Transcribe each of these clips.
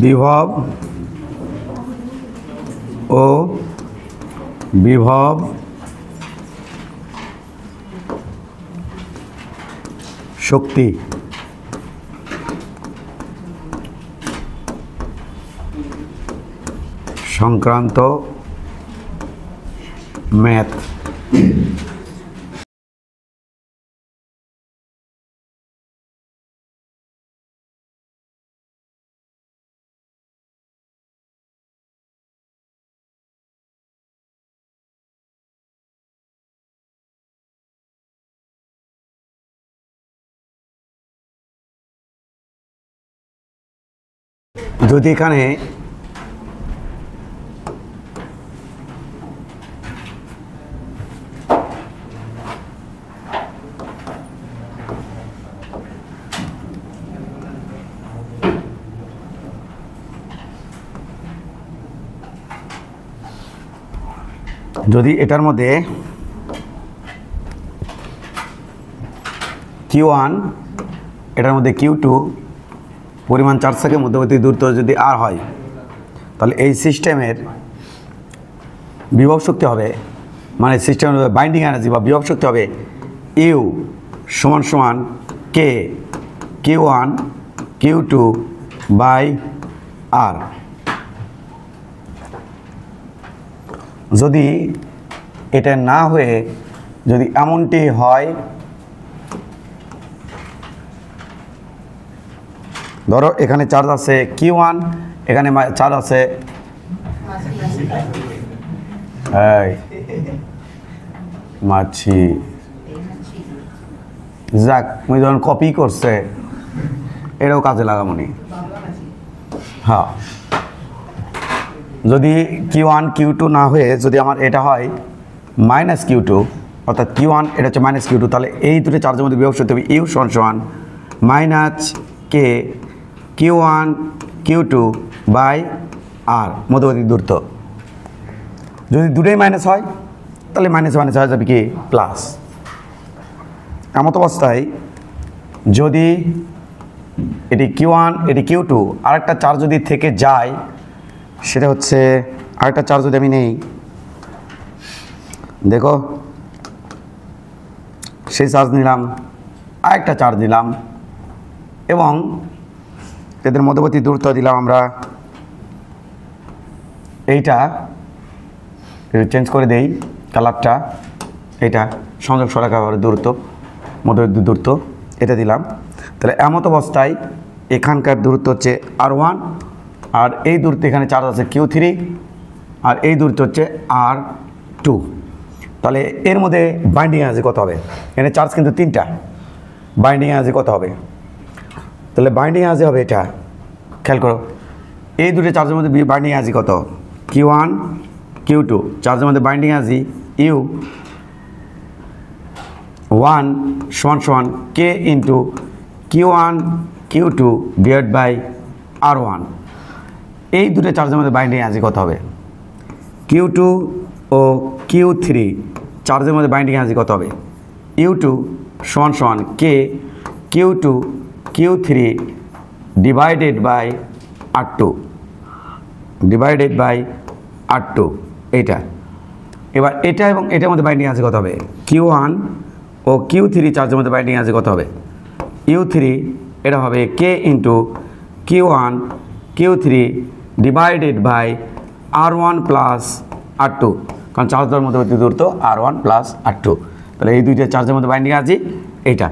বিভব ও বিভব শক্তি সংক্রান্ত ম্যাথ। যদি এখানে এটার মধ্যে Q1 এটার মধ্যে Q2 পরিমাণ চার্জ থাকে, মধ্যবর্তী দূরত্ব যদি R হয়, তাহলে এই সিস্টেমের বিভব শক্তি হবে, মানে সিস্টেমের বাইন্ডিং এনার্জি বা বিভব শক্তি হবে U সমান সমান K Q1 Q2 by R। যদি এটা না হয়ে যদি এমনটি হয়, ধরো এখানে চার্জ আছে Q1, এখানে চার্জ আছে মাছি, যাক মুই যখন কপি করছে এটাও কাজে লাগামনি। হ্যাঁ, যদি Q1 Q2 না হয়ে যদি আমার এটা হয় মাইনাস Q2, অর্থাৎ Q1 এটা হচ্ছে মাইনাস Q2, তাহলে এই দুটো চার্জের মধ্যে বিভব শক্তি হবে U সমান সমান minus K Q1 Q2 by R মধ্যবর্তী দূরত্ব। যদি দুটোই মাইনাস হয় তাহলে মাইনাস মাইনাস হয়ে যাবে কি প্লাস। এমত অবস্থায় যদি এটি Q1 এটি Q2, আরেকটা চার্জ যদি থেকে যায়, সেটা হচ্ছে আরেকটা চার্জ যদি আমি নেই, দেখো সেই চার্জ নিলাম, আরেকটা চার্জ নিলাম এবং এদের মধ্যবর্তী দূরত্ব দিলাম আমরা এইটা চেঞ্জ করে দেই কালারটা, এইটা সংযোগ সরাকার দূরত্ব মধ্যবর্তী দূরত্ব এটা দিলাম। তাহলে এমত অবস্থায় এখানকার দূরত্ব হচ্ছে R1, আর এই দূরত্ব এখানে চার্জ আছে Q3, আর এই দূরত্ব হচ্ছে R2। তাহলে এর মধ্যে বাইন্ডিং এনার্জি কত হবে? এখানে চার্জ কিন্তু তিনটা, বাইন্ডিং এনার্জি কত হবে? তাহলে বাইন্ডিং এনার্জি হবে এটা, খেয়াল করো, এই দুটো চার্জের মধ্যে বাইন্ডিং এনার্জি কত? Q1 Q2 চার্জের মধ্যে বাইন্ডিং এনার্জি U1 সমান সমান K into Q1 Q2 divide by R1। এই দুটো চার্জের মধ্যে বাইন্ডিং এনার্জি কত হবে? Q2 ও Q3 চার্জের মধ্যে বাইন্ডিং এনার্জি কত হবে? U2 সমান সমান K Q2 Q3 divided by R2 divided by R2 এইটা। এবার এটা এবং এটার মধ্যে বাইন্ডিং এনার্জি কত হবে? Q1 ও Q3 চার্জের মধ্যে বাইন্ডিং এনার্জি কত হবে? U3 এটা হবে K into Q1 Q3 divided by R1 plus R2, কারণ চার্জের মধ্যবর্তী দূরত্ব R1 প্লাস R2। তাহলে এই দুইটা চার্জের মধ্যে বাইন্ডিং এনার্জি এইটা,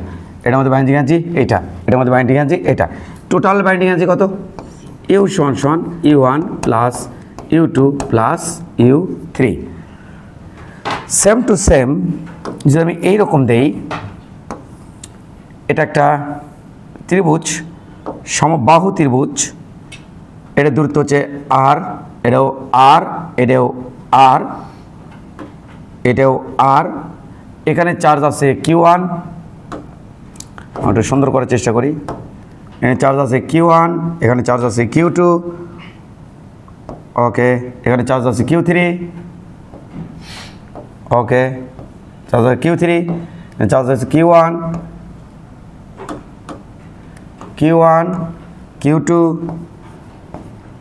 এটার মধ্যে বাইন্ডিং এনার্জি এইটা, এটার মধ্যে বাইন্ডিং এনার্জি এটা। টোটাল বাইন্ডিং এনার্জি কত? U সমান সমান U1 plus U2 plus U3। Same to same যদি আমি এইরকম দেই, এটা একটা ত্রিভুজ, সমবাহু ত্রিভুজ, এটা দূরত্ব হচ্ছে R, এটাও R, এটাও R, এটাও R। এখানে চার্জ আছে Q1, একটু সুন্দর করার চেষ্টা করি। এখানে চার্জ আছে Q1, এখানে চার্জ আছে Q2, ওকে, এখানে চার্জ আছে Q3, ওকে, চার্জ আছে Q3, চার্জ আছে Q1 Q2,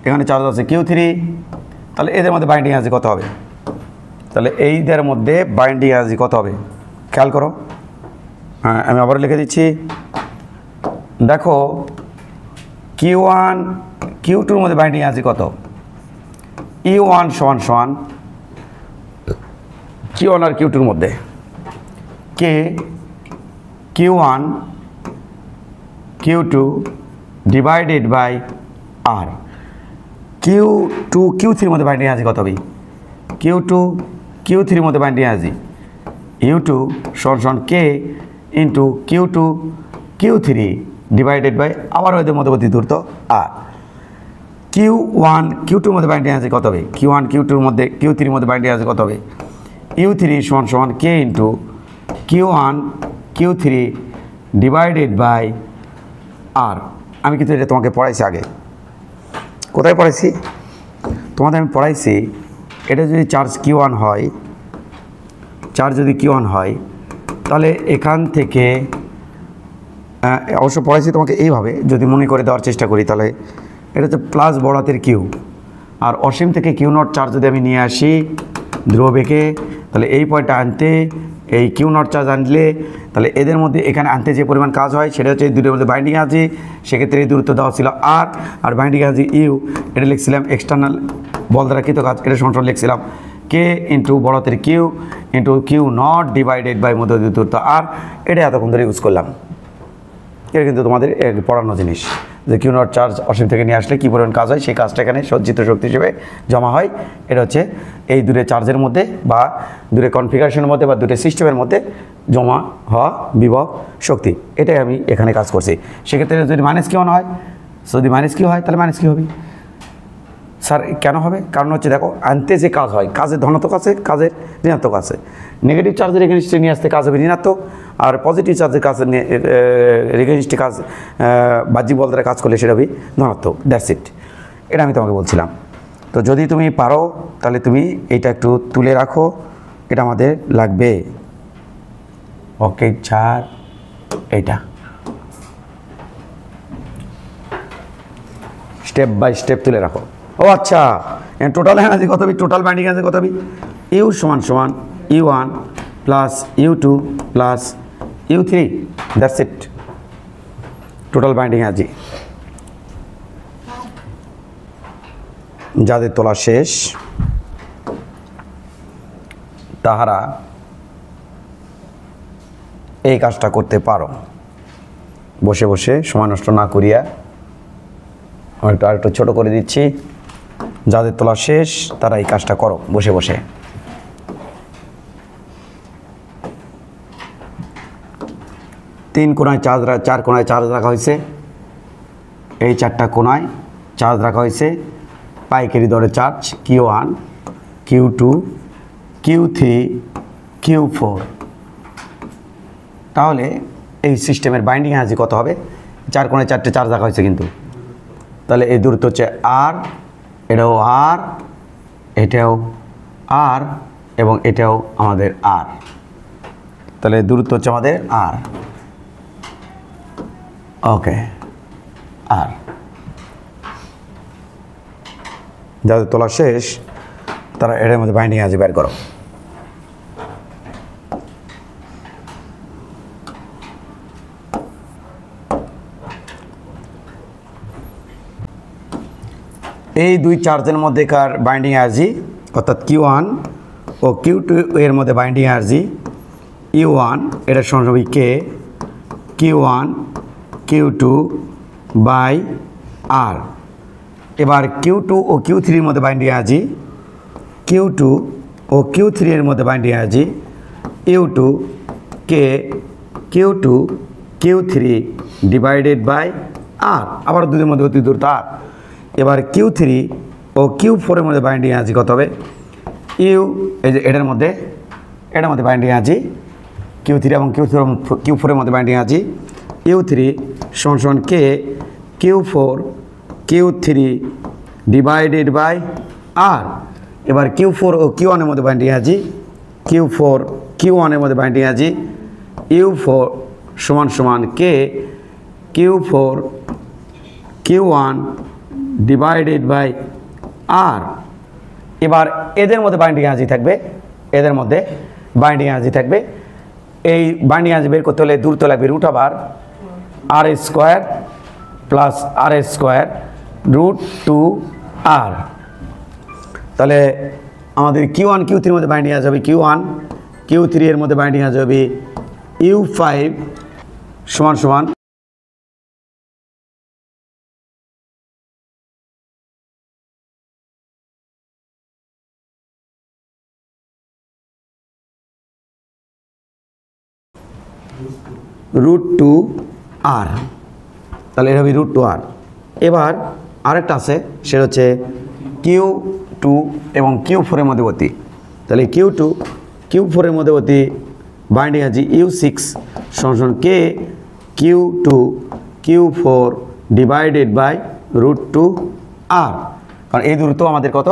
এখানে চার্জ আছে Q3, তাহলে এদের মধ্যে বাইন্ডিং এনার্জি কত হবে? তাহলে এইদের মধ্যে বাইন্ডিং এনার্জি কত হবে খেয়াল করো। হ্যাঁ, আমি আবার লিখে দিচ্ছি। দেখো Q1 Q2-র মধ্যে বাইন্ডিং এনার্জি কত? E1 সমান Q1 আর Q2-র মধ্যে Q1 Q2 divided by R। Q2 Q3-র মধ্যে বাইন্ডিং এনার্জি কত হবে? Q2 Q3-র মধ্যে বাইন্ডিং এনার্জি U2 সমান K into Q2 Q3 divided by আবার ওদের মধ্যবর্তী দূরত্ব R। Q1 Q2-র মধ্যে বাইন্ডিং এনার্জি কত হবে? Q1 Q2-র মধ্যে Q3-র মধ্যে বাইন্ডিং এনার্জি কত হবে? U3 সমান K into Q1 Q3 divided by R। আমি কিন্তু এটা তোমাকে পড়াইছি আগে। কোথায় পড়াইছি? তোমাদের আমি পড়াইছি এটা যদি চার্জ Q1 হয়, চার্জ যদি Q1 হয় তাহলে এখান থেকে অবশ্য পড়াইছি তোমাকে এইভাবে, যদি মনে করে দেওয়ার চেষ্টা করি তাহলে এটা হচ্ছে প্লাস বড় হাতের Q, আর অসীম থেকে Q0 চার্জ যদি আমি নিয়ে আসি ধ্রুবকে, তাহলে এই পয়েন্টটা আনতে এই Q0 চার্জ আনলে তাহলে এদের মধ্যে এখানে আনতে যে পরিমাণ কাজ হয় সেটা হচ্ছে এই দুটোর মধ্যে বাইন্ডিং আছে, সেক্ষেত্রে এই দূরত্ব দেওয়া ছিল R আর বাইন্ডিং আছে U। এটা লিখছিলাম এক্সটার্নাল বল দ্বারা কৃত কাজ, এটা সমান লিখছিলাম K ইন্টু বড় হাতের Q into Q0 divided by মধ্যবর্তী দূরত্ব R। এটা এতক্ষণ ধরে ইউজ করলাম। এটা কিন্তু তোমাদের পড়ানো জিনিস যে Q0 চার্জ অসীম থেকে নিয়ে আসলে কী পরিমাণ কাজ হয় সেই কাজটা এখানে সজ্জিত শক্তি হিসেবে জমা হয়। এটা হচ্ছে এই দুটো চার্জের মধ্যে বা দুটো কনফিগারেশনের মধ্যে বা দুটো সিস্টেমের মধ্যে জমা হওয়া বিভব শক্তি। এটাই আমি এখানে কাজ করছি। সেক্ষেত্রে যদি মাইনাস Q1 হয়, যদি মাইনাস Q হয় তাহলে মাইনাস Q হবে। স্যার কেন হবে? কারণ হচ্ছে দেখো আনতে যে কাজ হয়, কাজের ধনাত্মক আছে, কাজের ঋণাত্মক আছে। নেগেটিভ চার্জের এগেনস্টে নিয়ে আসতে কাজ হবে ঋণাত্মক, আর পজিটিভ চার্জের কাজ এগেনস্টে কাজ বাহ্যিক বল দ্বারা কাজ করলে সেটা হবে ধনাত্মক। That's it. এটা আমি তোমাকে বলছিলাম। তো যদি তুমি পারো তাহলে তুমি এইটা একটু তুলে রাখো, এটা আমাদের লাগবে। ওকে চার এইটা স্টেপ বাই স্টেপ তুলে রাখো। ও আচ্ছা, টোটাল এনার্জি কত হবে? টোটাল বাইন্ডিং এনার্জি কত হবে? U সমান U1 plus U2 plus U3। That's it, total binding energy. যাদের তোলা শেষ তাহারা এই কাজটা করতে পারো বসে বসে, সময় নষ্ট না করিয়া। আমি একটু আরেকটু ছোটো করে দিচ্ছি। যাদের তোলা শেষ তারা এই কাজটা করো বসে বসে। তিন কোণায় চার কোণায় চার্জ রাখা হয়েছে, এই চারটা কোণায় চার্জ রাখা হয়েছে। পাইকারি দরে charge Q1 Q2 Q3 Q4। তাহলে এই সিস্টেমের বাইন্ডিং এনার্জি কত হবে? চার কোণায় চারটে চার্জ রাখা হয়েছে কিন্তু, তাহলে এই দূরত্ব হচ্ছে R, এটাও R, এটাও R এবং এটাও আমাদের R। তাহলে দূরত্ব হচ্ছে আমাদের R। ওকে, R। যাদের তোলা শেষ তারা এটার মধ্যে বাইন্ডিং এনার্জি বের করো। এই দুই চার্জের মধ্যেকার বাইন্ডিং এনার্জি অর্থাৎ Q1 ও Q2 এর মধ্যে বাইন্ডিং এনার্জি U1, এটা সমান হবে K Q1 Q2 by R। এবার Q2 ও Q3 এর মধ্যে বাইন্ডিং এনার্জি Q2 ও Q3 এর মধ্যে binding energy U2 K Q2 Q3 divided by R। আবার দুধের মধ্যে অতি দূরত্ব R। এবার Q3 ও Q4 এর মধ্যে বাইন্ডিং এনার্জি কত হবে? এই যে এটার মধ্যে বাইন্ডিং এনার্জি Q3 এবং Q4 এর মধ্যে বাইন্ডিং এনার্জি U3 সমান K Q4 Q3 divided by R। এবার Q4 ও Q1 এর মধ্যে বাইন্ডিং এনার্জি Q4 Q1 এর মধ্যে বাইন্ডিং এনার্জি U4 সমান K Q4 Q1 divided by আর। এবার এদের মধ্যে বাইন্ডিং এনার্জি থাকবে, এদের মধ্যে বাইন্ডিং এনার্জি থাকবে। এই বাইন্ডিং এনার্জি বের করতে হলে দূরত্ব লাগবে রুট ওভার আর স্কোয়ার প্লাস আর স্কোয়ার রুট টু আর। তাহলে আমাদের Q1 Q3 এর মধ্যে বাইন্ডিং এনার্জি হবে Q1 Q3 এর মধ্যে বাইন্ডিং এনার্জি হবে U5 সমান সমান রুট টু আর। তাহলে এটা হবে রুট টু আর। এবার আরেকটা আছে, সেটা হচ্ছে Q2 এবং Q4 এর মধ্যবর্তী। তাহলে Q2 Q4 এর মধ্যবর্তী বাইন্ডিং এনার্জি U6 সমান K Q2 Q4 divided by root two r. কারণ এই দূরত্ব আমাদের কত?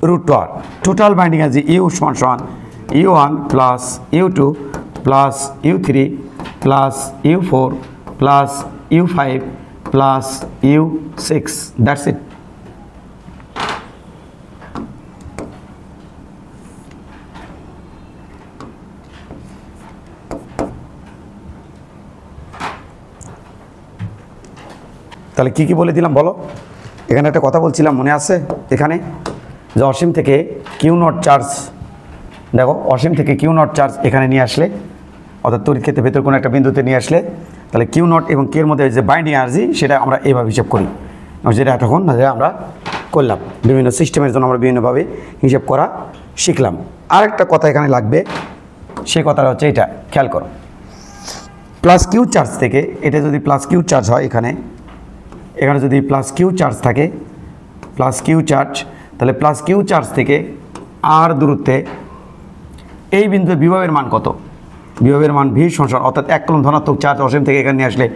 Root two r. Total binding energy U সমান সমান U1 plus U2 plus U3 plus U4 plus U5 plus U6। That's it. তাহলে কী কী বলে দিলাম বলো? এখানে একটা কথা বলছিলাম, মনে আছে? এখানে যে অসীম থেকে কিউ নট চার্জ, দেখো অসীম থেকে কিউ নট চার্জ এখানে নিয়ে আসলে, অর্থাৎ তড়িৎ ক্ষেত্রের ভেতর কোনো একটা বিন্দুতে নিয়ে আসলে, তাহলে কিউ নট এবং কে এর মধ্যে যে বাইন্ডিং এনার্জি সেটা আমরা এইভাবে হিসাব করি, যেটা এতক্ষণ আমরা করলাম। বিভিন্ন সিস্টেমের জন্য আমরা বিভিন্নভাবে হিসাব করা শিখলাম। আরেকটা কথা এখানে লাগবে, সেই কথাটা হচ্ছে এটা, খেয়াল করো। প্লাস কিউ চার্জ থেকে এটা যদি প্লাস কিউ চার্জ হয়, এখানে যদি প্লাস কিউ চার্জ থাকে, প্লাস কিউ চার্জ, তাহলে প্লাস কিউ চার্জ থেকে আর দূরত্বে এই বিন্দুতে বিভবের মান কত? বিভবের মান ভি সমান, অর্থাৎ 1 কুলম্ব ধনাত্মক চার্জ অসীম থেকে এখানে নিয়ে আসলে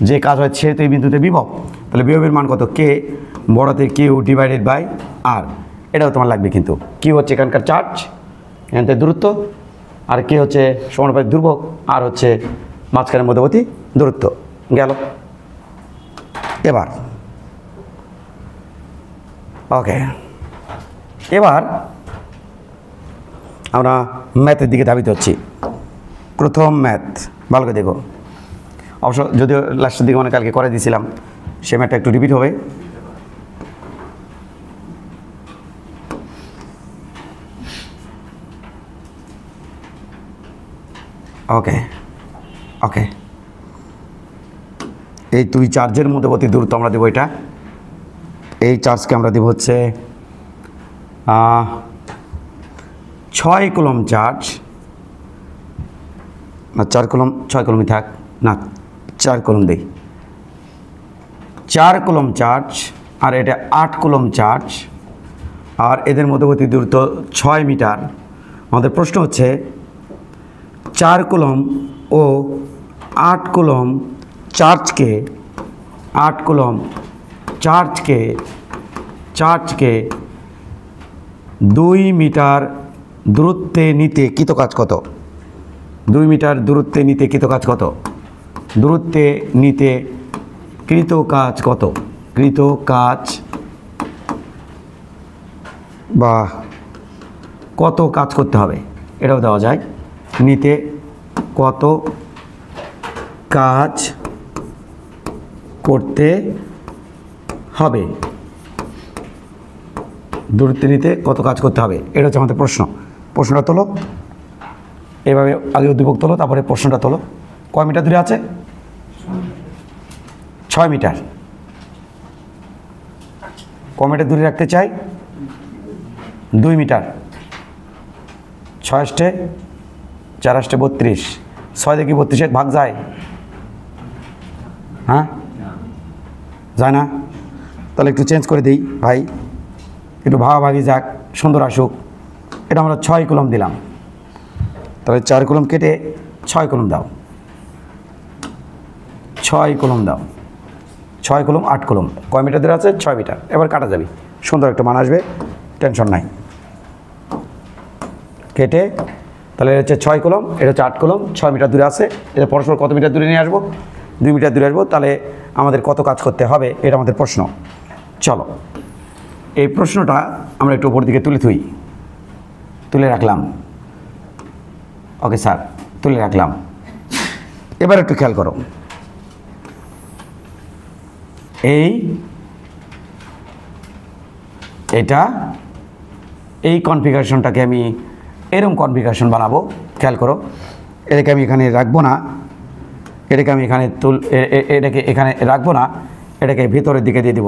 যে কাজ হয় সেহেতু এই বিন্দুতে বিভব। তাহলে বিভবের মান কত? কে বড়তে কিউ ডিভাইডেড বাই আর। এটাও তোমার লাগবে কিন্তু। কিউ হচ্ছে এখানকার চার্জ, এখান থেকে দূরত্ব, আর কে হচ্ছে সমানুপাতিক ধ্রুবক, আর হচ্ছে মাঝখানের মধ্যবর্তী দূরত্ব। গেল। এবার ওকে, এবার আমরা ম্যাথের দিকে ধাবিত হচ্ছি। প্রথম ম্যাথ ভালো করে দেখো, অবশ্য যদিও লাস্টের দিকে মানে কালকে করে দিয়েছিলাম, সে ম্যাথটা একটু রিপিট হবে। ওকে ওকে, এই দুই চার্জের মধ্যবর্তী দূরত্ব আমরা দেবো এটা, এই চার্জকে আমরা দেবো হচ্ছে 6 কুলম্ব চার্জ, না 4 কুলম্ব, 6 কুলম্বই থাক, না 4 কুলম্ব দেই, 4 কুলম্ব চার্জ, আর এটা 8 কুলম্ব চার্জ, আর এদের মধ্যবর্তী দূরত্ব 6 মিটার। আমাদের প্রশ্ন হচ্ছে 4 কুলম্ব ও 8 কুলম্ব চার্জকে 8 কুলম্ব চার্জকে 2 মিটার দূরত্বে নিতে কৃত কাজ কত? 2 মিটার দূরত্বে নিতে কৃত কাজ কত? দূরত্বে নিতে কৃত কাজ কত? কৃত কাজ বা কত কাজ করতে হবে এটাও দেওয়া যায়। নিতে কত কাজ করতে হবে, দূরত্বে নিতে কত কাজ করতে হবে, এটা হচ্ছে আমাদের প্রশ্ন। প্রশ্নটা তোলো এভাবে, আগে উদ্দীপক তোলো, তারপরে প্রশ্নটা তোলো। কয় মিটার দূরে আছে? 6 মিটার। কয় মিটার দূরে রাখতে চাই? 2 মিটার। 6 আষ্টে 4 আষ্টে 32, 6 দেখি 32 ভাগ যায়? হ্যাঁ, যায় না? তাহলে একটু চেঞ্জ করে দিই ভাই, একটু ভাগাভাগি যাক, সুন্দর আসুক। এটা আমরা 6 কুলম্ব দিলাম, তাহলে 4 কুলম্ব কেটে 6 কুলম্ব দাও, 6 কুলম্ব দাও, 6 কুলম্ব 8 কুলম্ব। কয় মিটার দূরে আছে? 6 মিটার। এবার কাটা যাবে, সুন্দর একটা মান আসবে, টেনশন নাই। কেটে তাহলে এটা হচ্ছে 6 কুলম্ব, এটা হচ্ছে 8 কুলম্ব, 6 মিটার দূরে আছে। এটা পরস্পর কত মিটার দূরে নিয়ে আসবো? 2 মিটার দূরে আসবো। তাহলে আমাদের কত কাজ করতে হবে এটা আমাদের প্রশ্ন। চলো এই প্রশ্নটা আমরা একটু উপর দিকে তুলে রাখলাম। ওকে স্যার, তুলে রাখলাম। এবার একটু খেয়াল করো, এই কনফিগারেশনটাকে আমি এরকম কনফিগারেশন বানাবো। খেয়াল করো, এটাকে আমি এখানে রাখবো না, এটাকে আমি এটাকে এখানে রাখবো না, এটাকে ভেতরের দিকে দিয়ে দিব,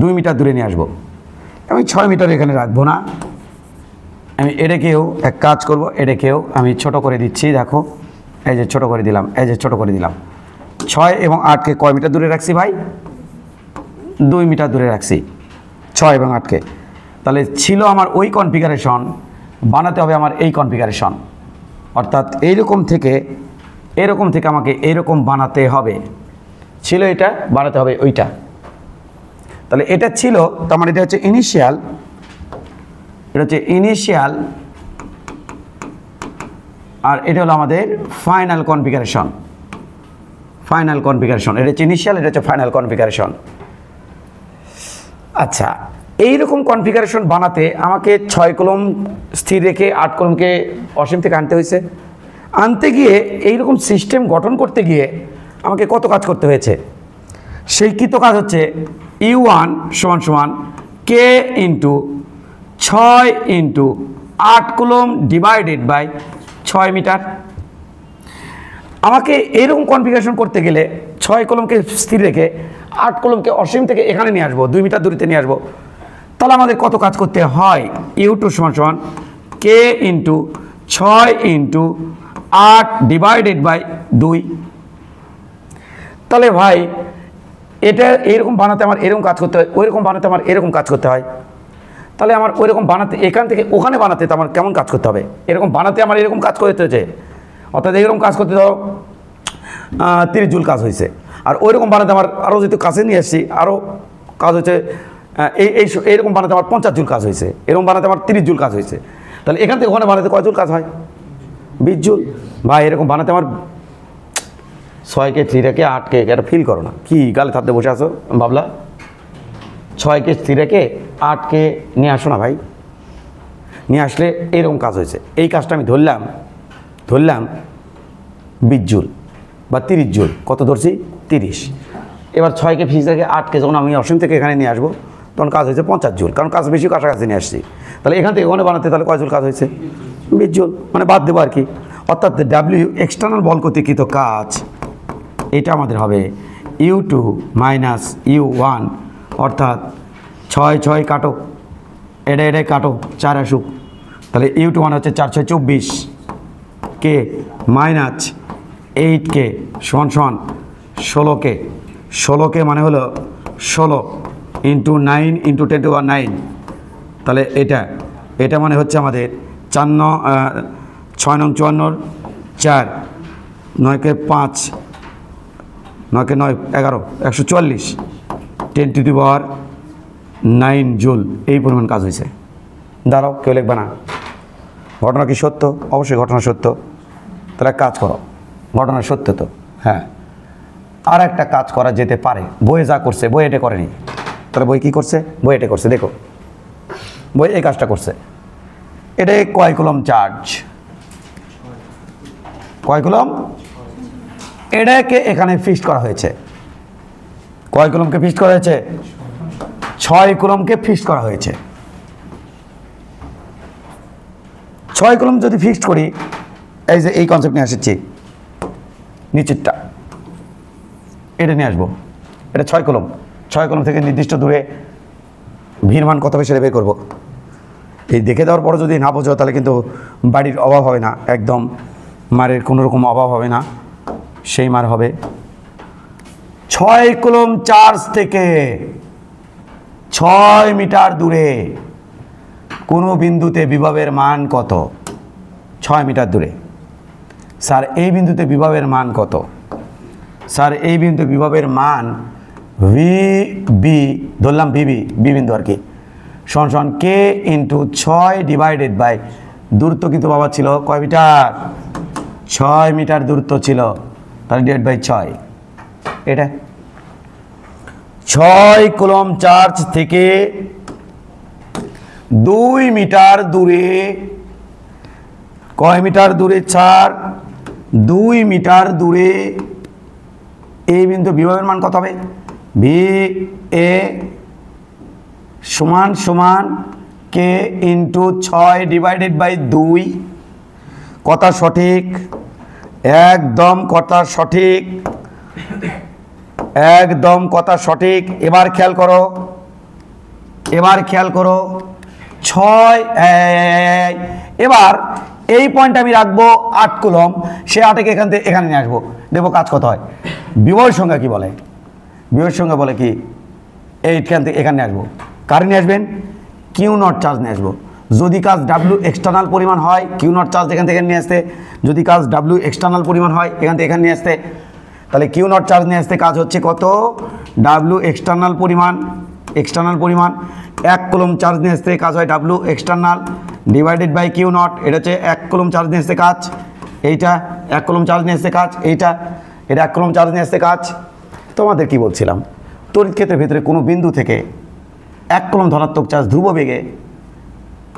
2 মিটার দূরে নিয়ে আসবো। আমি 6 মিটার এখানে রাখবো না, আমি এটাকেও এক কাজ করব, এটাকেও আমি ছোট করে দিচ্ছি। দেখো, এই যে ছোট করে দিলাম, এই যে ছোট করে দিলাম। 6 এবং 8কে কয় মিটার দূরে রাখছি ভাই? 2 মিটার দূরে রাখছি 6 এবং 8কে। তাহলে ছিল আমার ওই কনফিগারেশন, বানাতে হবে আমার এই কনফিগারেশন, অর্থাৎ এরকম থেকে আমাকে এরকম বানাতে হবে। ছিল এটা, বানাতে হবে ওইটা। তাহলে এটা ছিল, তার মানে এটা হচ্ছে ইনিশিয়াল, এটা হচ্ছে ইনিশিয়াল, আর এটা হলো আমাদের ফাইনাল কনফিগারেশন। এটা হচ্ছে ইনিশিয়াল, এটা হচ্ছে ফাইনাল কনফিগারেশন। আচ্ছা, এইরকম কনফিগারেশন বানাতে আমাকে 6 কলম স্থির রেখে 8 কলমকে অসীম থেকে আনতে হয়েছে। আনতে গিয়ে এইরকম সিস্টেম গঠন করতে গিয়ে আমাকে কত কাজ করতে হয়েছে? সেই কৃত কাজ হচ্ছে U1 সমান K ইন্টু 6 ইন্টু 8 কলম ডিভাইডেড বাই 6 মিটার। আমাকে এইরকম কনফিগারেশন করতে গেলে 6 কলমকে স্থির রেখে 8 কলমকে অসীম থেকে এখানে নিয়ে আসবো, 2 মিটার দূরত্বে নিয়ে আসবো। তাহলে আমাদের কত কাজ করতে হয়? U2 সমান K into 6 into 8 divided by 2। তাহলে ভাই এটা এইরকম বানাতে আমার এরকম কাজ করতে হয়, ওইরকম বানাতে আমার এরকম কাজ করতে হয়। তাহলে আমার ওইরকম বানাতে, এখান থেকে ওখানে বানাতে তো আমার কেমন কাজ করতে হবে? এরকম বানাতে আমার এরকম কাজ করতে হয়েছে, অর্থাৎ এরকম কাজ করতে ধরো 30 জুল কাজ হয়েছে। আর ওইরকম বানাতে আমার আরও যেহেতু কাছে নিয়ে আসছি, আরও কাজ হচ্ছে এইরকম বানাতে আমার 50 জুল কাজ হয়েছে, এরকম বানাতে আমার 30 জুল কাজ হয়েছে। তাহলে এখান থেকে ওখানে বানাতে কয় জুল কাজ হয়? 20 জুল। ভাই এরকম বানাতে আমার 6কে 3কে 8কে, এটা ফিল করো না, কি গালে থাকতে বসে আসো? ভাবলা 6কে 3কে 8কে নিয়ে আসো না ভাই, নিয়ে আসলে এরকম কাজ হয়েছে। এই কাজটা আমি ধরলাম 20 জুল বা 30 জুল। কত ধরছি? 30। এবার 6কে ফিক্স রেখে 8কে যখন আমি অসীম থেকে এখানে নিয়ে আসবো, তখন কাজ হয়েছে 50 জুল, কারণ কাজ বেশি কাছাকাছি নিয়ে আসছি। তাহলে এখান থেকে ওখানে বানাতে তাহলে কয় জুল কাজ হয়েছে? 20 জুল, মানে বাদ দেবো আর কি। অর্থাৎ W এক্সটার্নাল বল কর্তৃকৃত কাজ, এটা আমাদের হবে U2 মাইনাস U1, অর্থাৎ 6 কাটো, এটা কাটো, 4 আসুক। তাহলে U2 মানে হচ্ছে 4 6 24 কে মাইনাস 8কে সমান 16কে মানে হলো 16 ইন্টু 9 ইন্টু 10 টু 9। তাহলে এটা মানে হচ্ছে আমাদের 6 9 54 4, 9কে 5, 9কে 9 11, 144 10 টু দি পাওয়ার 9 জুল। এই পরিমাণ কাজ হয়েছে। দাঁড়াও, কেউ লিখবে না। ঘটনা কি সত্য? অবশ্যই ঘটনা সত্য। তাহলে কাজ করো, ঘটনা সত্য তো। হ্যাঁ, আর একটা কাজ করা যেতে পারে। বইয়ে যা করছে, বই এটা করেনি। তাহলে বই কী করছে? বই এটা করছে। দেখো, বই এই কাজটা করছে। এটা কয় কলম চার্জ? কয় কলম? এটাকে এখানে ফিক্সড করা হয়েছে। কয় কলমকে ফিক্সড করা হয়েছে? 6 কলমকে ফিক্সড করা হয়েছে। 6 কলম যদি ফিক্সড করি, এই যে এই কনসেপ্ট নিয়ে আসছি, নিচেরটা এটা নিয়ে আসবো। এটা 6 কলম, 6 কলম থেকে নির্দিষ্ট দূরে ভিড় মান কত হবে সেটা বের করবো। এই দেখে দেওয়ার পরে যদি না বোঝো, তাহলে কিন্তু বাড়ির অভাব হবে না, একদম মারের কোনো রকম অভাব হবে না, সেই মার হবে। 6 কলম চার্জ থেকে 6 মিটার দূরে কোনো বিন্দুতে বিভবের মান কত? 6 মিটার দূরে। স্যার এই বিন্দুতে বিভবের মান কত? স্যার এই বিন্দুতে বিভবের মান ভিবি, ধরলাম বি বিন্দু আর কি, সমান কে ইন্টু 6 ডিভাইডেড বাই দূরত্ব কিন্তু বাবা ছিল কয় মিটার? 6 মিটার দূরত্ব ছিল, তাহলে ডিভাইড বাই 6। এটা 6 কুলম চার্জ থেকে 2 মিটার দূরে, কয় মিটার দূরে ছাড়, 2 মিটার দূরে এই বিন্দু বিভবের মান কত হবে? ভি এ সমান সমান কে ইন্টু 6 ডিভাইডেড বাই 2। কথা সঠিক, একদম কথা সঠিক, একদম কথা সঠিক। এবার খেয়াল করো, এবার খেয়াল করো 6, এবার এই পয়েন্ট আমি রাখবো 8 কুলম, সে 8কে এখান থেকে এখানে নিয়ে আসবো, দেখবো কাজ কত হয়। বিভবের সংখ্যা কি বলে? বিভবের সংখ্যা বলে কি, এইখান থেকে এখানে নিয়ে আসবো, কারে নিয়ে আসবেন? কিউ নট চার্জ নিয়ে আসবো। যদি কাজ ডাব্লিউ এক্সটার্নাল পরিমাণ হয় কিউ নট চার্জ এখান থেকে নিয়ে আসতে, যদি কাজ ডাব্লিউ এক্সটার্নাল পরিমাণ হয় এখান থেকে এখানে নিয়ে আসতে, তাহলে কিউ নট চার্জ নিয়ে আসতে কাজ হচ্ছে কত? ডাব্লিউ এক্সটার্নাল পরিমাণ, এক্সটার্নাল পরিমাণ 1 কুলম চার্জ নিয়ে আসতে কাজ হয় W external divided by Q naught. এটা হচ্ছে 1 কুলম চার্জ নিয়ে আসতে কাজ, এইটা 1 কুলম চার্জ নিয়ে আসতে কাজ, এইটা, এটা 1 কুলম চার্জ নিয়ে আসতে কাজ। তোমাদের কি বলছিলাম, তড়িৎ ক্ষেত্রের ভিতরে কোনো বিন্দু থেকে 1 কুলম ধনাত্মক চার্জ ধ্রুব বেগে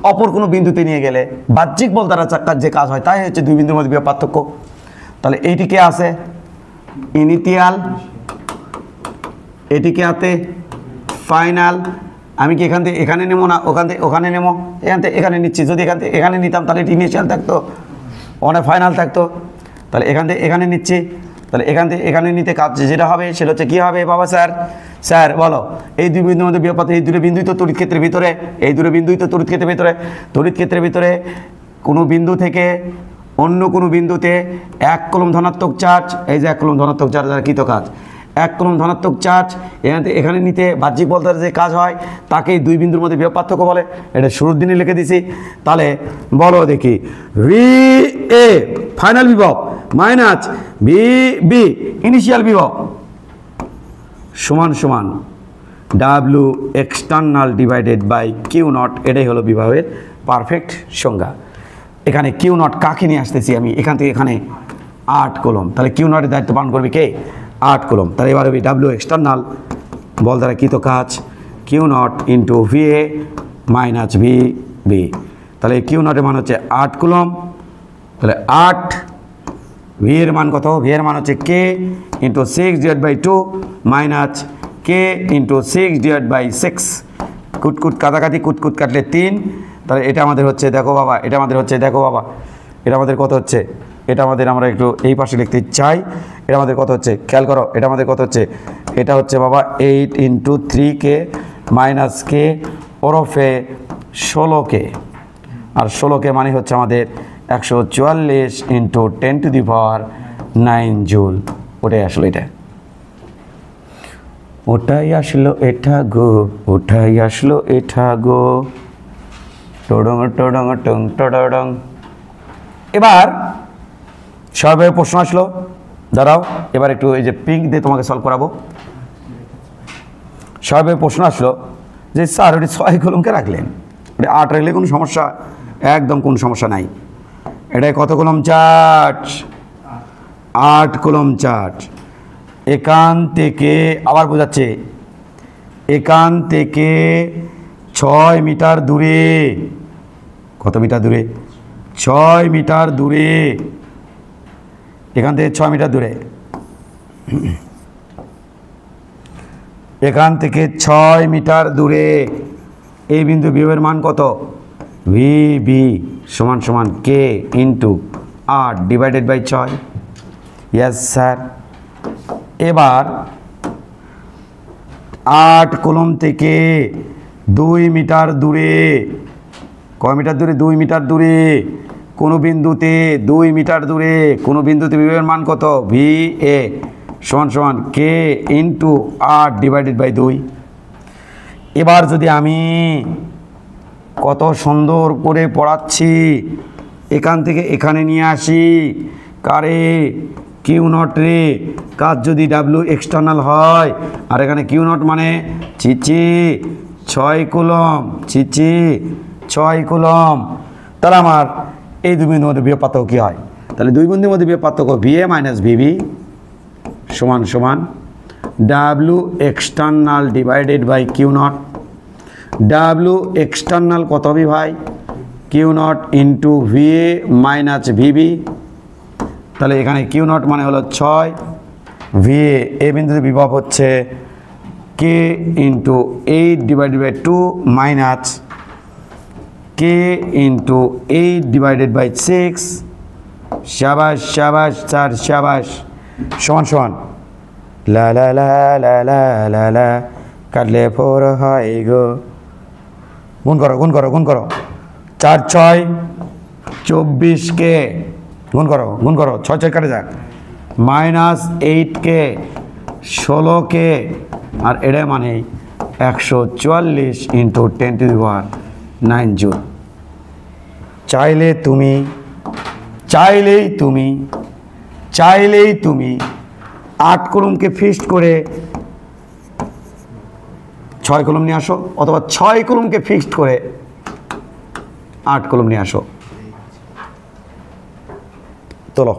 অপর কোনো বিন্দুতে নিয়ে গেলে বাহ্যিক বল দ্বারা যে কাজ হয় তাই হচ্ছে দুই বিন্দুর মধ্যে বিভব পার্থক্য। তাহলে এইটিকে আছে ইনিশিয়াল, এটিকে আছে ফাইনাল। আমি কি এখান থেকে এখানে নেবো না ওখান থেকে ওখানে নেবো? এখান থেকে এখানে নিচ্ছি। যদি এখান থেকে এখানে নিতাম তাহলে এটি ইনিশিয়াল থাকতো, ওখানে ফাইনাল থাকতো। তাহলে এখান থেকে এখানে নিচ্ছি, তাহলে এখান থেকে এখানে নিতে কাজ যেটা হবে সেটা হচ্ছে কী হবে বাবা? স্যার স্যার বলো, এই দুই বিন্দুর মধ্যে বিভব পার্থক্য, এই দুটো বিন্দুই তো তড়িৎ ক্ষেত্রের ভিতরে, এই দুটো বিন্দুই তো তড়িৎ ক্ষেত্রের ভিতরে। তড়িৎ ক্ষেত্রের ভিতরে কোনো বিন্দু থেকে অন্য কোনো বিন্দুতে 1 কুলম ধনাত্মক চার্জ, এই যে 1 কুলম ধনাত্মক চার্জ আর কী তো কাজ, 1 কুলম ধনাত্মক চার্জ এখান থেকে এখানে নিতে বাহ্যিক বল দ্বারা যে কাজ হয় তাকেই দুই বিন্দুর মধ্যে বিভব পার্থক্য বলে। এটা শুরুর দিনে লিখে দিছি। তাহলে বলো দেখি, ভি এ ফাইনাল বিভব মাইনাস ভি বি ইনিশিয়াল বিভব সমান সমান W external divided by Q naught. এটাই হলো বিভবের পারফেক্ট সংজ্ঞা। এখানে কিউ নট কাকে নিয়ে আসতেছি আমি? এখান থেকে এখানে 8 কুলম, তাহলে কিউ নটের দায়িত্ব পালন করবে কে? 8 কুলম। তাহলে এবার হবে ডাব্লিউ এক্সটার্নাল বল দ্বারা কৃত কাজ Q naught into V A minus V B. তাহলে কিউ নটের মান হচ্ছে 8 কুলম, তাহলে 8, ভি এর মান কত? ভি এর মান হচ্ছে K into 6 divide by 2 minus K into 6 divide by 6। কুটকুট কাটাকাটি, কুটকুট কাটলে 3। তাহলে এটা আমাদের হচ্ছে দেখো বাবা, এটা আমাদের হচ্ছে দেখো বাবা, এটা আমাদের কত হচ্ছে? এটা আমাদের আমরা একটু এই পাশে লিখতে চাই। এটা আমাদের কত হচ্ছে খেয়াল করো, এটা আমাদের কত হচ্ছে? এটা হচ্ছে বাবা 8 ইন্টু 3K মাইনাস কে ওরফে 16K, আর 16K মানে হচ্ছে আমাদের 144 ইন্টু 10⁹ জুল। ওটাই আসলো এটা, ওটাই আসলো এটা গো, ওটাই আসলো এটা গো, টডং টডং টং টডং। এবার স্বভাবের প্রশ্ন আসলো, দাঁড়াও এবার একটু এই যে পিঙ্ক দিয়ে তোমাকে সলভ করাবো। স্বভাবের প্রশ্ন আসলো যে স্যার ওটি 6 কুলমকে রাখলেন, ওটি 8 রাখলে কোনো সমস্যা? একদম কোনো সমস্যা নাই। এটাই কত কুলম চার্জ? 8 coulomb charge. এখান থেকে আবার বোঝাচ্ছে, এখান থেকে 6 মিটার দূরে, কত মিটার দূরে? 6 মিটার দূরে, এখান থেকে 6 মিটার দূরে, এখান থেকে 6 মিটার দূরে এই বিন্দু বিভবের মান কত? ভি বি সমান সমান K into 8 divided by 6। Yes sir. এবার 8 কুলম থেকে 2 মিটার দূরে, কয় মিটার দূরে? 2 মিটার দূরে কোনো বিন্দুতে, 2 মিটার দূরে কোনো বিন্দুতে বিভবের মান কত? ভি এ সমান সমান কে ইন্টু 8 ডিভাইডেড বাই 2। এবার যদি আমি কত সুন্দর করে পড়াচ্ছি, এখান থেকে এখানে নিয়ে আসি কারে? কিউ নট রে। কাজ যদি ডাব্লিউ এক্সটার্নাল হয় আর এখানে কিউ নট মানে চিচি 6 কুলম, চিচি 6 কুলম। তাহলে আমার এই দুই বিন্দুর মধ্যে বিভব পার্থক্য কী হয়? তাহলে দুই বিন্দুর মধ্যে বিভব পার্থক্য ভি এ মাইনাস ভিবি সমান সমান W external divided by Q naught. W external কত হবে ভাই? Q naught into V A minus V B. তাহলে এখানে কিউ নট মানে হলো 6, ভিএ এ বিন্দুতে বিভব হচ্ছে K into 8 divided by 2 minus K into 8 divided by 6। শাবাশ শাবাশ স্যার শাবাশ। সমান সমান লা লা লা লা লা লা লা কাটলে 4 হয় গো। গুণ করো গুণ করো গুণ করো। 4 6 24 কে গুণ করো গুণ করো। 6 6 কাটে যাক। মাইনাস 8 কে 16 কে আর এটা মানে 144 ইন্টু 10⁹ জুল। চাইলেই তুমি 8 কলমকে ফিক্সড করে 6 কলম নিয়ে আসো, অথবা 6 কলমকে ফিক্সড করে 8 কলম নিয়ে আসো। তোলো।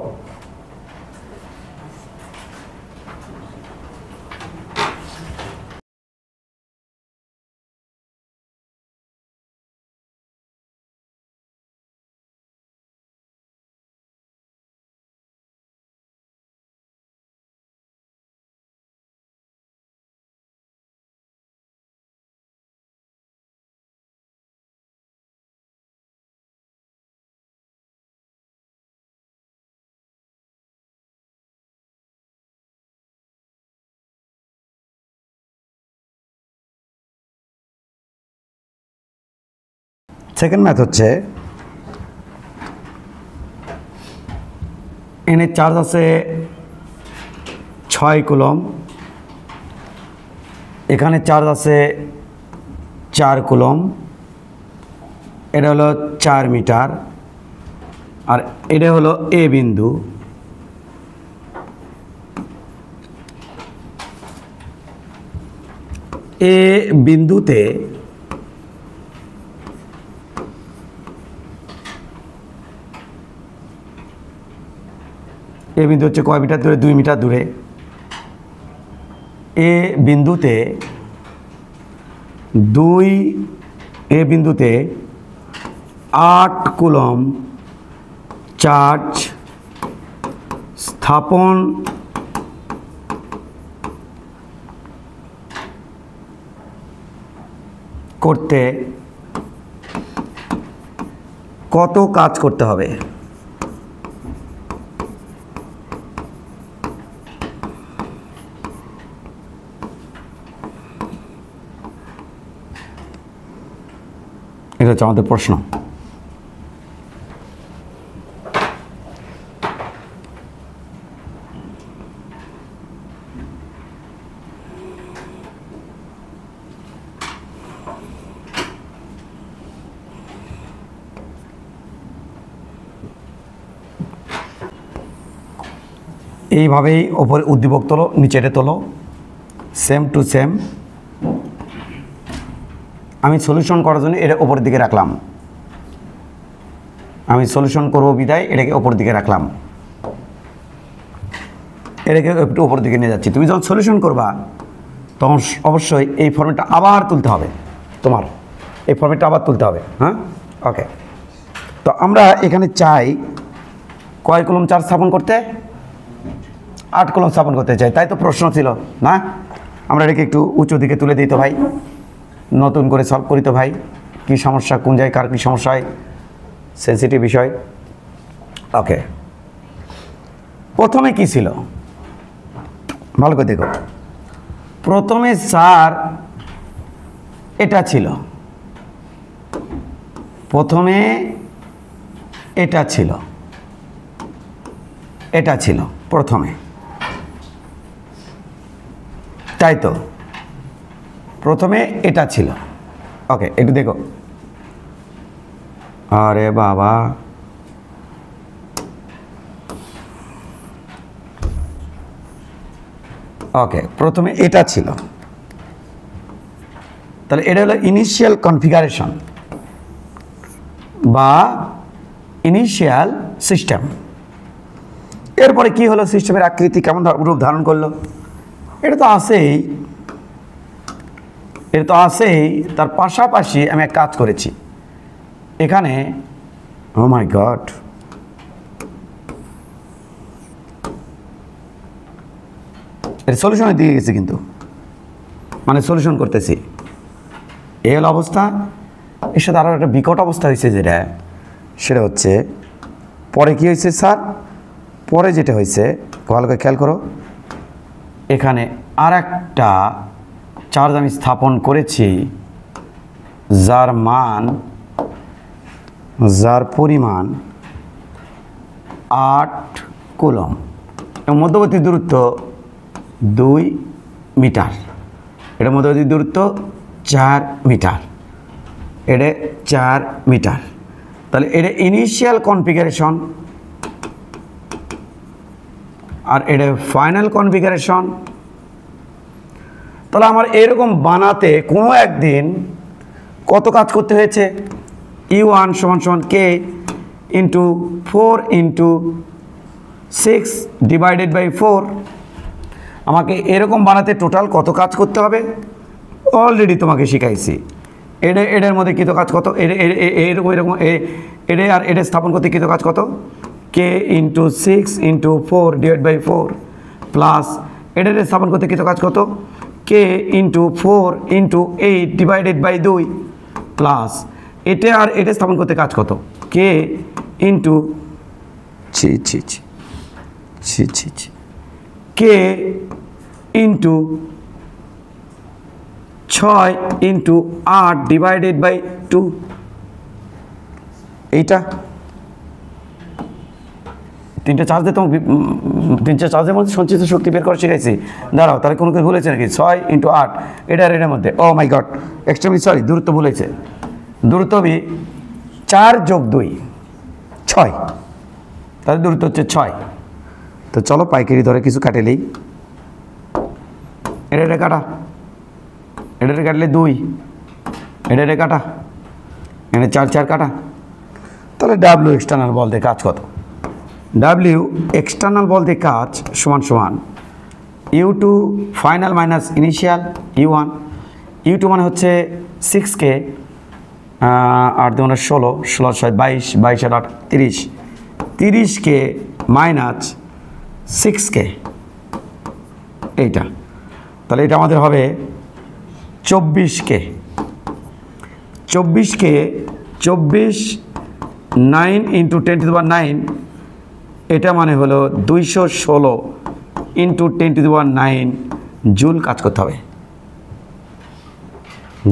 সেকেন্ড ম্যাথ হচ্ছে, এনে চার্জ আছে 6 কুলম, এখানে চার্জ আছে 4 কুলম, এটা হলো 4 মিটার, আর এটা হলো এ বিন্দু। এ বিন্দুতে এ বিন্দু হচ্ছে কয় মিটার দূরে? 2 মিটার দূরে। এ বিন্দুতে এ বিন্দুতে 8 কুলম চার্জ স্থাপন করতে কত কাজ করতে হবে? এটা হচ্ছে আমাদের প্রশ্ন। এইভাবেই ওপরে উদ্দীপক তোলো, নিচেতে তোলো, সেম টু সেম। আমি সলিউশন করার জন্য এটা ওপরের দিকে রাখলাম, আমি সলিউশন করবো বিদায় এটাকে ওপরের দিকে রাখলাম, এটাকে একটু ওপরের দিকে নিয়ে যাচ্ছি। তুমি যখন সলিউশন করবা তখন অবশ্যই এই ফর্মেটটা আবার তুলতে হবে, তোমার এই ফর্মেটটা আবার তুলতে হবে। হ্যাঁ, ওকে। তো আমরা এখানে চাই কয় কলম চার্জ স্থাপন করতে? 8 কলম স্থাপন করতে চাই, তাই তো প্রশ্ন ছিল না? আমরা এটাকে একটু উঁচু দিকে তুলে দিই তো ভাই, নতুন করে সলভ করি তো ভাই। কী সমস্যা, কোন জায়গায় কার কী সমস্যা হয়, সেন্সিটিভ বিষয়। ওকে, প্রথমে কি ছিল ভালো করে দেখো। প্রথমে স্যার এটা ছিল, প্রথমে এটা ছিল, এটা ছিল প্রথমে, তাই তো? প্রথমে এটা ছিল। ওকে, একটু দেখো। আরে বাবা, ওকে, প্রথমে এটা ছিল, তাহলে এটা হলো ইনিশিয়াল কনফিগারেশন বা ইনিশিয়াল সিস্টেম। এরপরে কি হলো? সিস্টেমের আকৃতি কেমন রূপ ধারণ করলো? এটা তো আছেই, এটা তো আছেই। তার পাশাপাশি আমি এক কাজ করেছি এখানে, ও মাই গড, এর সলিউশনের দিকে গেছি, কিন্তু মানে সলিউশন করতেছি। এই হলো অবস্থা। এর সাথে আরও একটা বিকট অবস্থা হয়েছে, সেটা হচ্ছে পরে কি হয়েছে স্যার? পরে যেটা হয়েছে ভালো করে খেয়াল করো, এখানে আর একটা চার্জ আমি স্থাপন করেছি যার পরিমাণ 8 কুলম এবং মধ্যবর্তী দূরত্ব 2 মিটার। এটা মধ্যবর্তী দূরত্ব 4 মিটার, এটা 4 মিটার। তাহলে এটা ইনিশিয়াল কনফিগারেশন আর এটা ফাইনাল কনফিগারেশন। তাহলে আমার এরকম বানাতে কোনো একদিন কত কাজ করতে হয়েছে? U1 = K × 4 × 6 / 4। আমাকে এরকম বানাতে টোটাল কত কাজ করতে হবে অলরেডি তোমাকে শিখাইছি। এটার মধ্যে কৃত কাজ কত, এরকম এটা আর এটা স্থাপন করতে কৃত কাজ কত? K × 6 × 4 / 4 প্লাস এটা স্থাপন করতে কৃত কাজ কত? K × 4 × 8 / 2 প্লাস এটা আর এটা স্থাপন করতে কাজ কত? K × K × 6 × 8 / 2। এইটা তিনটে চার্জ দিয়ে তোমাকে তিনটে চার্জের মধ্যে সঞ্চিত শক্তি বের করা শিখাইছি। দাঁড়াও, তাহলে কোনো কিছু ভুলেছে নাকি? 6 × 8 এটা আর এটার মধ্যে, ও মাই গড, এক্সট্রিমলি সরি, দূরত্ব ভুলেছে। দূরত্ব হবে 4 + 2 6, তাহলে দূরত্ব হচ্ছে 6। তো চলো পাইকারি ধরে কিছু কাটেলেই, এটা কাটা, এটা কাটলে 2, এটা কাটা, এখানে 4 4 কাটা। তাহলে W এক্সটার্নাল বল দিয়ে কাজ কত? W এক্সটার্নাল বল দিয়ে কাজ সমান U2 final minus initial U1। U2 মানে হচ্ছে 6K, 8 × 16, 16 × 22, 22 × 8 30, 30K মাইনাস 6K এইটা। তাহলে এটা আমাদের হবে 24K। 24 9 × 10⁹ এটা মানে হলো 216 × 10⁹ জুল কাজ করতে হবে।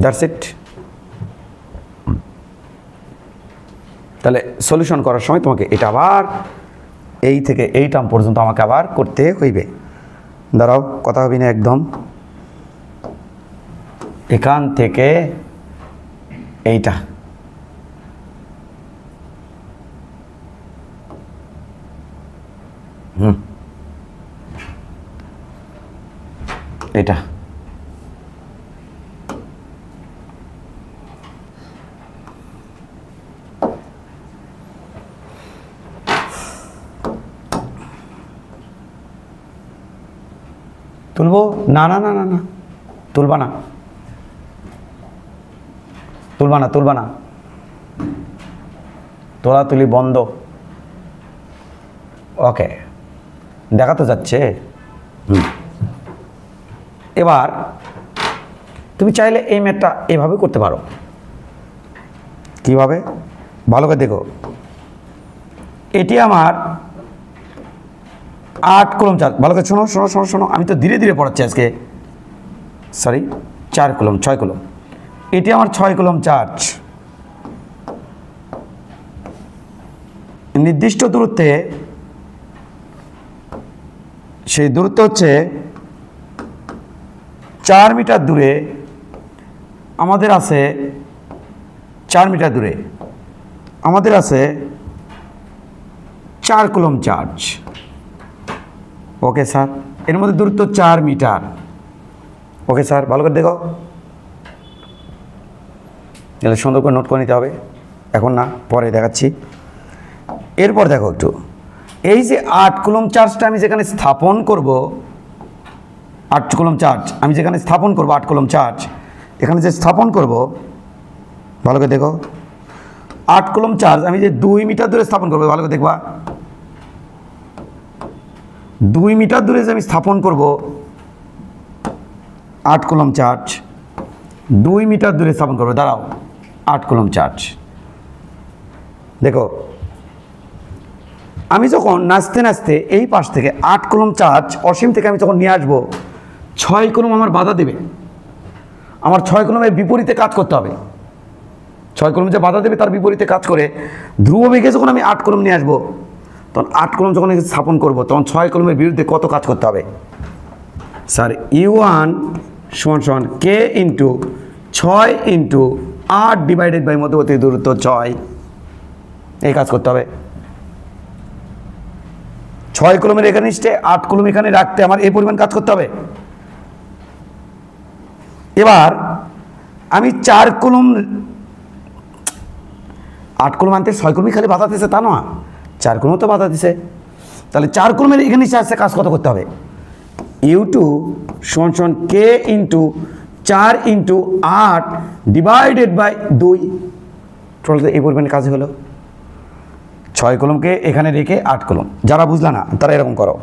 That's it. তাহলে সলিউশন করার সময় তোমাকে এটা আবার এই থেকে এই টার্ম পর্যন্ত আমাকে আবার করতে হইবে। দাঁড়াও, কথা হবে না একদম। এখান থেকে এইটা, এটা তুলবো না? না না না না, তুলবা না, তুলবা না, তুলবা না, তোলাতুলি বন্ধ। ওকে, দেখা তো যাচ্ছে। এবার তুমি চাইলে এই ম্যাথটা এভাবে করতে পারো। কিভাবে? ভালো করে দেখো, এটি আমার 8 কুলম চার্জ। ভালো করে শোনো শোনো শোনো শোনো, আমি তো ধীরে ধীরে পড়াচ্ছি আজকে। Sorry, 4 coulomb, 6 coulomb. এটি আমার 6 কুলম চার্জ। নির্দিষ্ট দূরত্বে, সেই দূরত্ব হচ্ছে 4 মিটার দূরে আমাদের আছে, 4 মিটার দূরে আমাদের আছে 4 কুলম চার্জ। ওকে স্যার, এর মধ্যে দূরত্ব 4 মিটার। ওকে স্যার, ভালো করে দেখো, তাহলে সুন্দর করে নোট করে নিতে হবে। এখন না, পরে দেখাচ্ছি। এরপর দেখো একটু, এই যে 8 কুলম চার্জটা আমি যেখানে স্থাপন করব, 8 কুলম চার্জ আমি যেখানে স্থাপন করব 8 কুলম চার্জ এখানে যে স্থাপন করব ভালো করে দেখো 8 কুলম চার্জ আমি যে 2 মিটার দূরে স্থাপন করব ভালো করে দেখবা 2 মিটার দূরে যে আমি স্থাপন করব 8 কুলম চার্জ 2 মিটার দূরে স্থাপন করবো দাঁড়াও 8 কুলম চার্জ দেখো আমি যখন নাচতে নাচতে এই পাশ থেকে 8 কুলম চার্জ অসীম থেকে আমি যখন নিয়ে আসবো 6 কুলম আমার বাধা দেবে আমার 6 কুলমের বিপরীতে কাজ করতে হবে 6 কুলম যে বাধা দেবে তার বিপরীতে কাজ করে ধ্রুব বেগে যখন আমি 8 কুলম নিয়ে আসবো তখন 8 কুলম যখন স্থাপন করবো তখন 6 কুলমের বিরুদ্ধে কত কাজ করতে হবে স্যার U1 সমান K into 6 into 8 divided by মধ্যবর্তী দূরত্ব 6 এই কাজ করতে হবে 6 কুলমের এখানে 8 কুলম এখানে রাখতে আমার এই পরিমাণ কাজ করতে হবে এবার আমি 4 কুলম 8 কুলম আনতে 6 কুলমই খালি বাধা দিছে তা না 4 কুলমও তো বাধা দিছে তাহলে 4 কুলমের এখানে আসছে কাজ কত করতে হবে U2 সমান K into 4 into 8 divided by 2 total এই পরিমাণে কাজ হলো 6 কুলমকে এখানে রেখে 8 কুলম যারা বুঝলা না তারা এরকম করো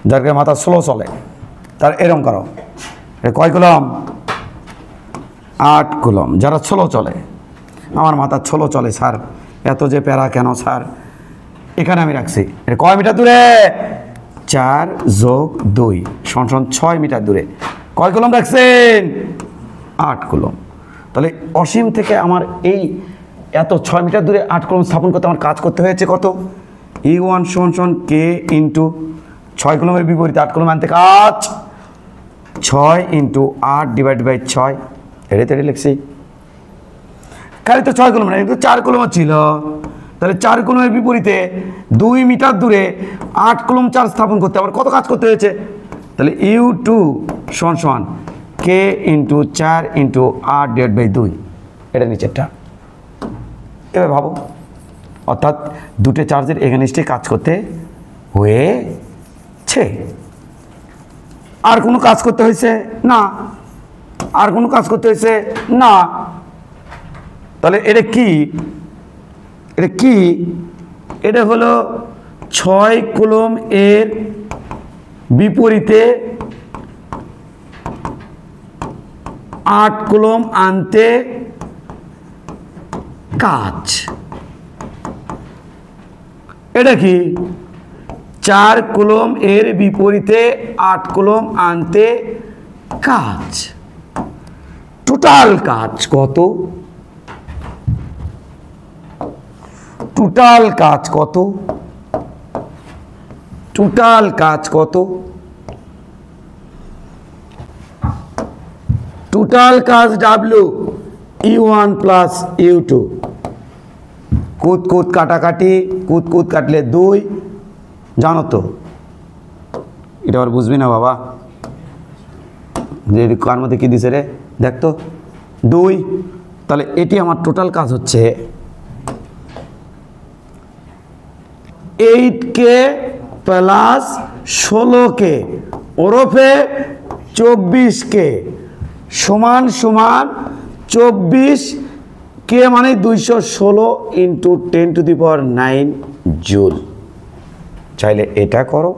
যার মাথা স্লো চলে তার এরকম করো কয় কুলম 8 কুলম যারা স্লো চলে আমার মাথা স্লো চলে স্যার এত যে প্যারা কেন স্যার এখানে আমি রাখছি এটা কয় মিটার দূরে 4 যোগ 2 সমান 6 মিটার দূরে কয় কুলম রাখছেন 8 কুলম তাহলে অসীম থেকে আমার এই এত 6 মিটার দূরে 8 কুলম স্থাপন করতে আমার কাজ করতে হয়েছে কত U1 সমান কে ইন্টু 6 কুলমের বিপরীতে 8 কুলম আনতে কাজ 6 ইন্টু 8 ডিভাইড বাই 6 এটাই লিখছি খালি তো 6 কুলম না কিন্তু 4 কুলম ছিল তাহলে 4 কুলমের বিপরীতে 2 মিটার দূরে 8 কুলম চার্জ স্থাপন করতে আমার কত কাজ করতে হয়েছে তাহলে U2 সমান K into 4 into 8 divide by 2 এটা নিচেরটা এবার ভাবো অর্থাৎ দুটো চার্জের এগেনস্টে কাজ করতে হয়েছে আর কোনো কাজ করতে হয়েছে না আর কোনো কাজ করতে হয়েছে না তাহলে এটা কি এটা হলো 6 কুলম এর বিপরীতে 8 কুলম আনতে কাজ এটা কি 4 কুলম এর বিপরীতে 8 কুলম আনতে কাজ টোটাল কাজ কত টোটাল কাজ কত টোটাল কাজ কত টোটাল কাজ W U1 প্লাস U2 কুত কাটাকাটি কুত কাটলে 2 জানো তো এটা আর বুঝবি না বাবা যে কার মধ্যে কি দিছে রে দেখ তো 2 তাহলে এটি আমার টোটাল কাজ হচ্ছে 8K প্লাস 16K ওরফে 24K সমান 24K মানে 216 into 10 to the power 9 joule চাইলে এটা করো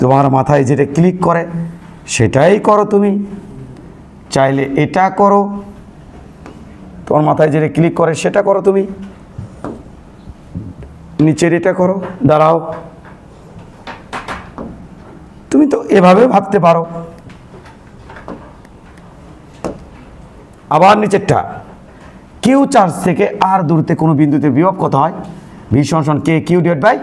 তোমার মাথায় যেটা ক্লিক করে সেটাই করো তুমি চাইলে এটা করো তোমার মাথায় যেটা ক্লিক করে সেটা করো তুমি নিচের এটা করো দাঁড়াও তুমি তো এভাবে ভাবতে পারো আবার নিচেরটা কিউ চার্জ থেকে আর দূরত্বে কোনো বিন্দুতে বিভব কত হয় ভি সমান কে কিউ ডিভাইড বাই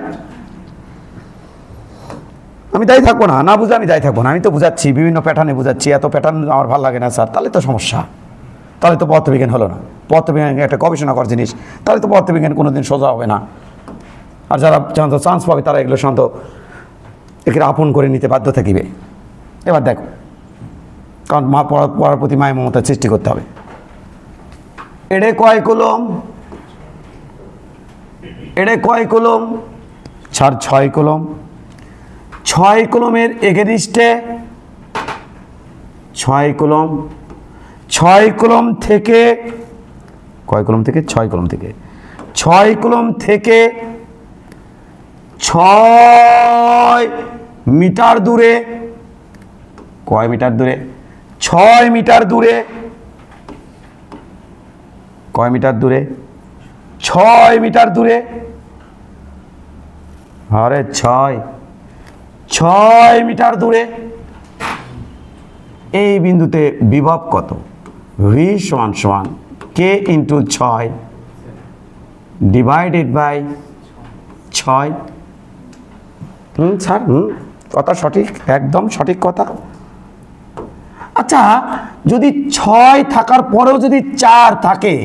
আমি দায়ী থাকবো না বুঝে আমি দায়ী থাকবো না আমি তো বুঝাচ্ছি বিভিন্ন প্যাটার্নে বুঝাচ্ছি এত প্যাটার্ন আমার ভালো লাগে না স্যার তাহলে তো সমস্যা তাহলে তো পদার্থবিজ্ঞান হলো না পদার্থবিজ্ঞান একটা গবেষণা করার জিনিস তাহলে তো পদার্থবিজ্ঞান কোনোদিন সোজা হবে না আর যারা জানতো চান্স পাবে তারা এগুলো শান্ত একে আপন করে নিতে বাধ্য থাকিবে এবার দেখো কারণ মা পড়ার প্রতি মায়ের মমতা সৃষ্টি করতে হবে এড়ে কয় coulomb sir 6 coulomb, 6 কুলমের এগেনিস্টে 6 coulomb, 6 coulomb থেকে কয় কুলম থেকে 6 কুলম থেকে 6 কুলম থেকে 6 মিটার দূরে, কয় মিটার দূরে 6 মিটার দূরে, কয় মিটার দূরে 6 মিটার দূরে, আরে 6 মিটার দূরে এই বিন্দুতে বিভব কত? ভি সমান সমান K into 6 divided by 6। Sir কথা সঠিক, একদম সঠিক কথা। আচ্ছা, যদি 6 থাকার পরেও যদি 4 থাকে,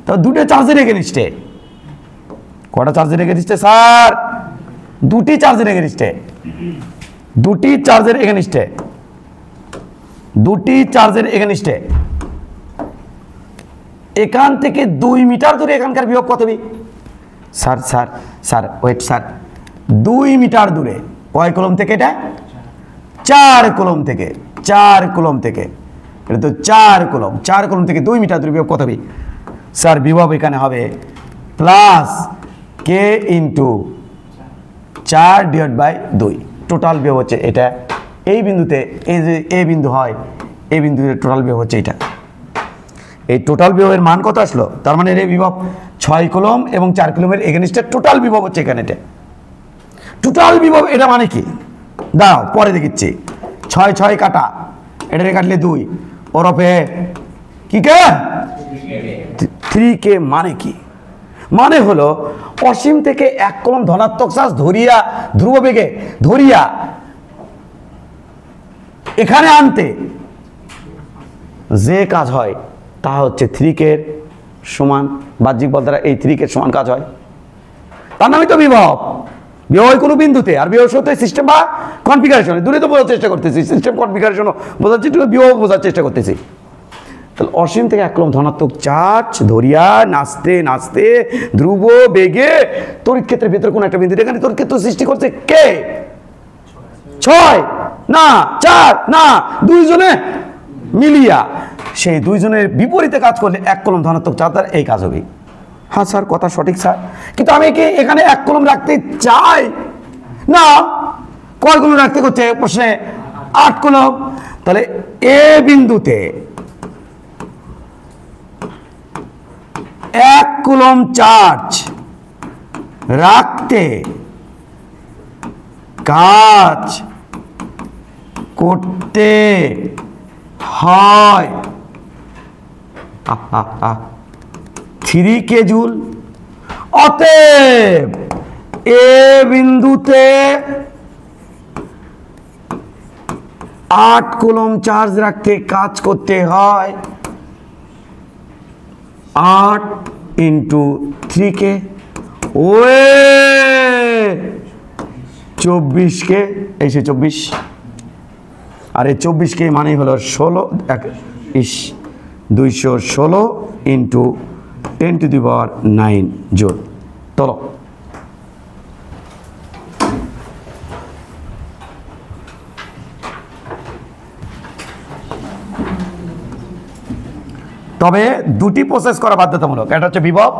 তো দুটো চার্জের এগেনিস্টে, কটা চার্জের এগেনিস্টে স্যার? দুটি চার্জের এগেনিস্টে, দুটি চার্জের এগেনিস্টে, দুটি চার্জের এগেনিস্টে এখান থেকে 2 মিটার দূরে এখানকার বিভব কত হবে? Sir sir sir wait sir, 2 meter দূরে কয় কুলম থেকে? এটা 4 কুলম থেকে, 4 কুলম থেকে, এটা তো 4 কুলম, 4 কুলম থেকে 2 মিটার দূরে বিভব কত হবে? স্যার বিভব এখানে হবে plus K into 4 divide by 2। Total বিভব হচ্ছে এটা। এই বিন্দুতে এই যে এ বিন্দু হয়, এই বিন্দুতে টোটাল বিভব হচ্ছে এটা। এই টোটাল বিভবের মান কত আসলো? তার মানে এই বিভব 6 কুলম এবং 4 কুলমের এগেনিস্টে টোটাল বিভব হচ্ছে এখানে। এটা টোটাল বিভব, এটা মানে কি দাও পরে দেখিচ্ছি। 6 কাটা, এটা কাটলে 2, ওরফে কি কে 3K। মানে কি? মানে হলো অসীম থেকে 1 কুলম ধনাত্মক চার্জ ধরিয়া ধ্রুব বেগে ধরিয়া এখানে আনতে যে কাজ হয় তা হচ্ছে 3K সমান, বাহ্যিক বল দ্বারা এই 3K সমান কাজ হয়, তার নামই তো বিভব। বিভব কোনো বিন্দুতে, আর বিভব সত্যি সিস্টেম বা কনফিগারেশন, দূরে তো বোঝার চেষ্টা করতেছি, সিস্টেম কনফিগারেশনও বোঝার চেষ্টা, বিভব বোঝার চেষ্টা করতেছি। তাহলে অসীম থেকে 1 কুলম ধনাত্মক চার্জ ধরিয়া নাচতে নাচতে ধ্রুব বেগে তড়িৎ ক্ষেত্রের ভেতরে কোন একটা বিন্দু, এখানে তড়িৎ ক্ষেত্র সৃষ্টি করছে কে? 6 না 4 না, 2 জনে মিলিয়া সেই 2 জনের বিপরীতে কাজ করলে 1 কুলম ধনাত্মক চার্জ দ্বারা এই কাজ হবে। হ্যাঁ স্যার কথা সঠিক স্যার, কিন্তু আমি কি এখানে 1 কুলম রাখতে চাই না? কয় কুলম রাখতে করছে প্রশ্নে? 8 কুলম। তাহলে এ বিন্দুতে 1 কুলম চার্জ রাখতে কাজ করতে হয় 3K জুল। অতএব এ বিন্দুতে 8 কুলম চার্জ রাখতে কাজ করতে হয় 8 ইন্টু 3K, ওয়ে 24K, এই সে 24, আর এই 24K মানে হলো 216 ইন্টু 10⁹ জুল। চলো তবে দুটি প্রসেস করা বাধ্যতামূলক, এটা হচ্ছে বিভব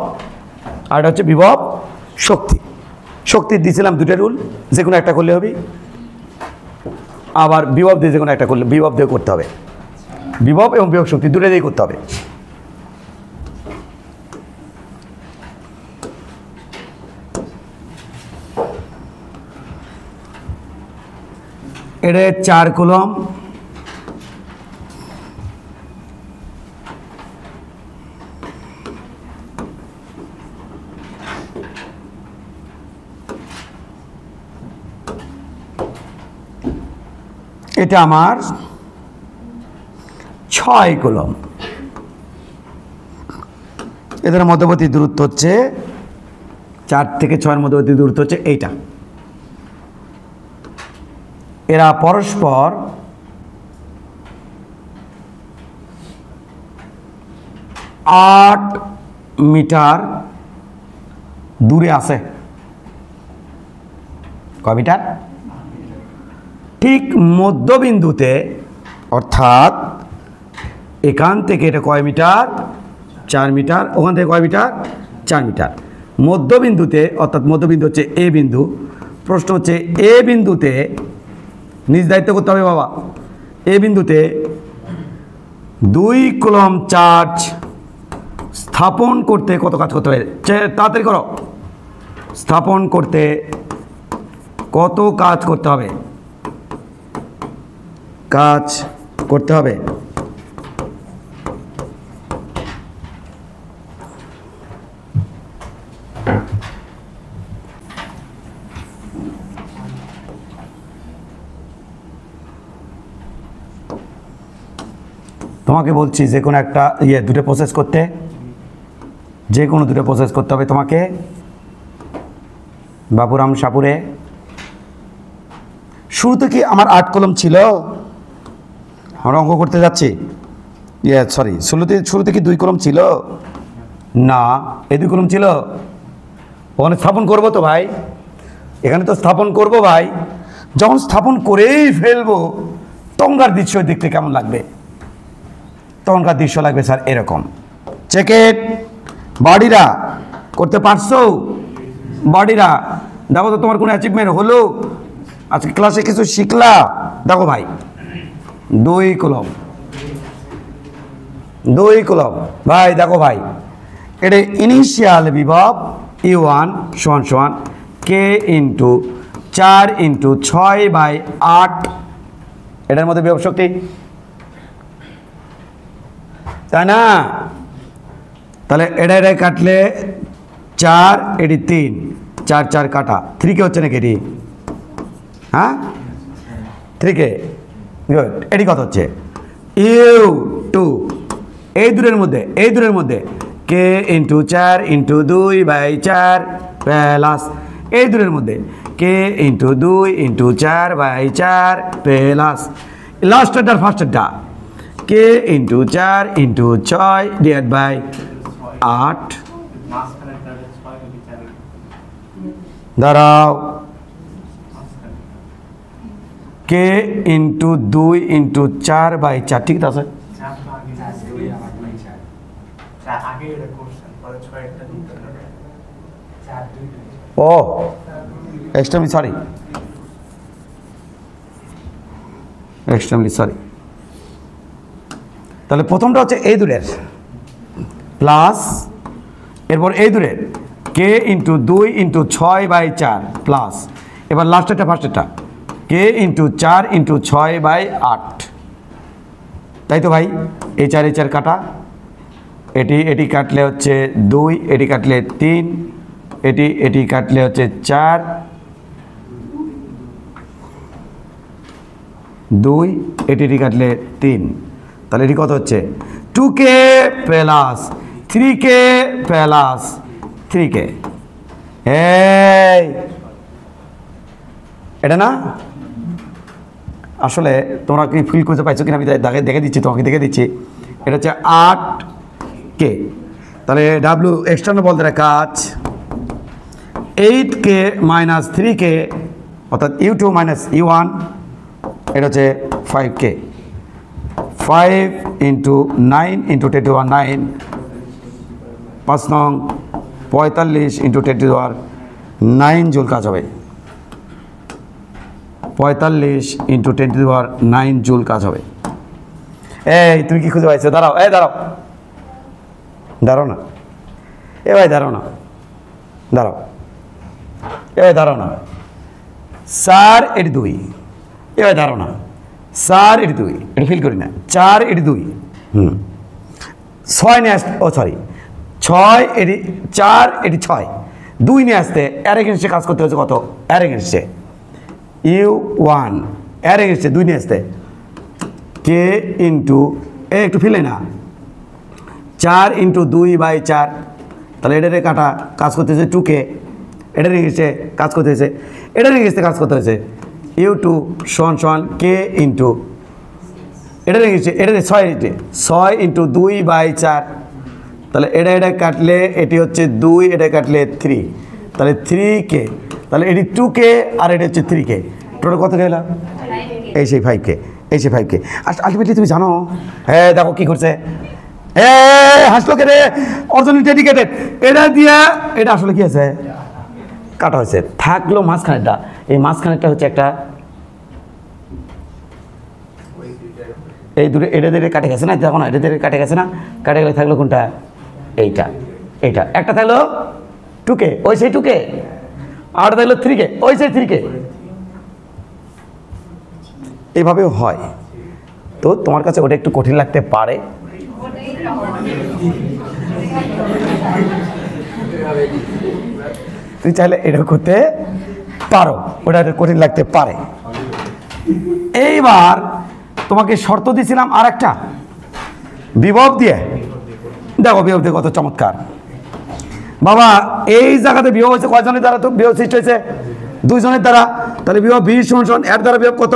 আর এটা হচ্ছে বিভব শক্তি। শক্তি দিয়েছিলাম 2টা রুল, যে কোনো একটা করলে হবে, আবার বিভব দিয়ে যে কোনো একটা করলে, বিভব দিয়ে করতে হবে, বিভব এবং বিভব শক্তি 2টা দিয়েই করতে হবে। এটা 4 কুলম, এটা আমার 6 কুলম। এদের মধ্যবর্তী দূরত্ব হচ্ছে 4 থেকে 6 এর মধ্যবর্তী দূরত্ব হচ্ছে এইটা। এরা পরস্পর 8 মিটার দূরে আছে। কয় মিটার? ঠিক মধ্যবিন্দুতে, অর্থাৎ এখান থেকে এটা কয় মিটার? 4 মিটার। ওখান থেকে কয় মিটার? 4 মিটার। মধ্যবিন্দুতে, অর্থাৎ মধ্যবিন্দু হচ্ছে এ বিন্দু। প্রশ্ন হচ্ছে এ বিন্দুতে, নিজ দায়িত্ব করতে হবে বাবা, এ বিন্দুতে 2 কুলম্ব চার্জ স্থাপন করতে কত কাজ করতে হবে? তাড়াতাড়ি করো। স্থাপন করতে কত কাজ করতে হবে? কাজ করতে হবে তোমাকে বলছি যে কোনো একটা দুটো প্রসেস করতে, যে কোনো দুটো প্রসেস করতে হবে তোমাকে। বাপুরাম সাপুরে শুরুতে কি আমার 8 কলম ছিল? আমরা অঙ্ক করতে যাচ্ছি, সরি, শুরুতে কি 2 কলম ছিল? না, এই 2 কলম ছিল। ওখানে স্থাপন করব তো ভাই, এখানে তো স্থাপন করব ভাই। যখন স্থাপন করেই ফেলবো তখনকার দৃশ্য দেখতে কেমন লাগবে? তখনকার দৃশ্য লাগবে স্যার এরকম। চেকেট বডিরা করতে পারছো? বডিরা দেখো তো তোমার কোনো অ্যাচিভমেন্ট হলো? আজকে ক্লাসে কিছু শিখলা? দেখো ভাই 2 কলম, 2 কলম ভাই। দেখো ভাই, এটা ইনিশিয়াল বিভব E1 সমান সমান কে ইন্টু 4 ইন্টু 6/8। এটার মধ্যে বিভব শক্তি, তাই না? তাহলে এটা কাটলে 4, এটি 3, 4 4 কাটা, 3K হচ্ছে নাকি এটি? হ্যাঁ 3K, গুড। এটি কত হচ্ছে? U2 এই দূরের মধ্যে কে ইন্টু 4 ইন্টু 2/4 প্লাস এই দূরের মধ্যে কে ইন্টু 2 ইন্টু 4/4 প্লাস লাস্টেরটার ফার্স্টেরটা কে ইন্টু 4 ইন্টু 6/8। দাঁড়াও, কে ইন্টু 2 ইন্টু 4/4, ঠিক আছে? ও এক্সট্রিমলি সরি। তাহলে প্রথমটা হচ্ছে এই দূরের প্লাস, এরপর এই দূরের কে ইন্টু 2 ইন্টু 6/4 প্লাস, এবার লাস্টেরটা ফার্স্টেরটা কে ইন্টু 4 ইন্টু 6/8। তাই তো ভাই? এই 4 কাটা, এটি কাটলে হচ্ছে 2, এটি কাটলে 3, এটি কাটলে হচ্ছে 4, 2, এটি কাটলে 3। তাহলে এটি কত হচ্ছে? 2K plus 3K plus 3K। এই এটা না, আসলে তোমরা কি ফিল করতে পারছো কিনা আমি দেখে দিচ্ছি, তোমাকে দেখে দিচ্ছি। এটা হচ্ছে 8K। তাহলে ডাব্লিউ এক্সটার্নাল বলতে কাজ 8K মাইনাস 3K, অর্থাৎ U2 মাইনাস U1, এটা হচ্ছে 5K। 5 ইন্টু 9 ইন্টু 10 টু 9, 5 নং 45 ইন্টু 10 টু 9 জুল কাজ হবে। 45 ইন্টু 10 টু 9 জুল কাজ হবে। এই তুমি কি খুঁজে পাইছো? দাঁড়াও, দাঁড়াও না, এ ভাই দাঁড়াও না, দাঁড়াও না। 4 এটি 2, এ ভাই দাঁড়াও না। 4 এটি 2, এটা ফিল করি না। 4 এটি 2, 6 নিয়ে আসতে, 6 এটি 4 এটি 6, 2 নিয়ে আসতে এর এগেনস্টে কাজ করতে হচ্ছে কত? এর এগেনস্টে U1 এর এগেনস্টে 2 নিয়ে আসতে কে ইন্টু একটু ফিলে না 4 ইন্টু 2/4। তাহলে এটারে কাটা কাজ করতেছে 2K, এটার এগেনস্টে কাজ করতেছে, এটার এগেনস্টে কাজ করতে হয়েছে U2 সমান কে ইন্টু এটার এগেনস্টে, এটার 6 ইন্টু 2/4। তাহলে এটা কাটলে এটি হচ্ছে 2, এটা কাটলে 3, তাহলে 3K। তাহলে এটি 2K আর এটা হচ্ছে 3K, টোটাল কত গেল? এই সেই 5K, এই সেই 5K। আলটিমেটলি তুমি জানো, হ্যাঁ দেখো কি করছে, হাসলো কে রে, অর্জনী ডেডিকেটেড, এটা দিয়ে এটা আসলে কি আছে, কাটা হয়েছে, থাকলো মাঝখানেরটা, এই মাঝখানেরটা হচ্ছে একটা, এই দুটো এটা দিয়ে কাটে গেছে না, দেখো না এটা দিয়ে কাটে গেছে না, কাটে গেলে থাকলো কোনটা, এইটা, এইটা একটা থাকলো 2K, ওই সেই 2K, আর থাকলো 3K, ওই সেই 3K। এভাবেও হয়। তো তোমার কাছে ওটা একটু কঠিন লাগতে পারে, তুই চাইলে এটাও করতে পারো, ওটা কঠিন লাগতে পারে। এইবার তোমাকে শর্ত দিয়েছিলাম আর একটা, বিভব দিয়ে, দেখো বিভব দিয়ে কত চমৎকার বাবা। এই জায়গাতে বিভব হয়েছে কয়জনের দ্বারা? তো বিভব সৃষ্টি হয়েছে 2 জনের দ্বারা। তাহলে বিভব বি সমান এর দ্বারা বিভব কত,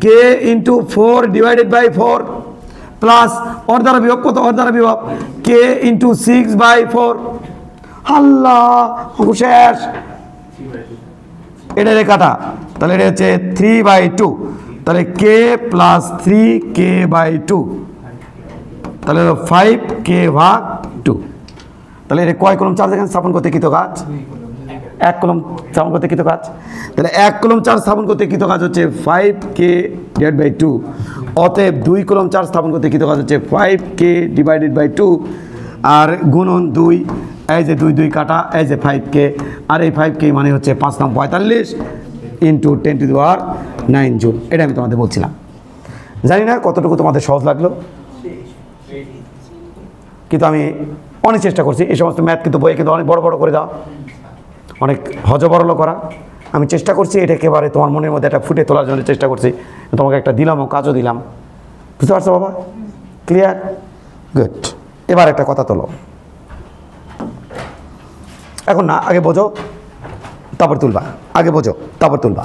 K × 4 / 4 প্লাস ওর দ্বারা বিভব কত, ওর দ্বারা বিভব K × 6/4। আল্লাহ অঙ্ক শেষ, এটা কাটা, তাহলে এটা হচ্ছে 3/2, তাহলে K + 3K/2, তাহলে 5K/2। তাহলে এটা কয় কলম চার্জ এখানে স্থাপন করতে কৃত কাজ? 1 কলম স্থাপন করতে কৃত কাজ। তাহলে 1 কলম চার্জ স্থাপন করতে কৃত কাজ হচ্ছে 5K/2, অতএব 2 কলম চার্জ স্থাপন করতে কৃত কাজ হচ্ছে 5K/2 আর গুণন 2, এই যে 2 2 কাটা, এই যে 5K, আর এই 5K মানে হচ্ছে 5 × 45 × 10⁹ জুল। এটা আমি তোমাদের বলছিলাম। জানি না কতটুকু তোমাদের সহজ লাগলো, কিন্তু আমি অনেক চেষ্টা করছি। এই সমস্ত ম্যাথ কিন্তু বইয়ে কিন্তু অনেক বড় বড় করে দেওয়া, অনেক হজবরল করা। আমি চেষ্টা করছি এটা একেবারে তোমার মনের মধ্যে একটা ফুটে তোলার জন্য চেষ্টা করছি। তোমাকে একটা দিলামও, কাজও দিলাম, বুঝতে পারছো বাবা? ক্লিয়ার? গুড। এবার একটা কথা তোলো, এখন না, আগে বোঝো তারপর তুলবা, আগে বোঝো তারপর তুলবা,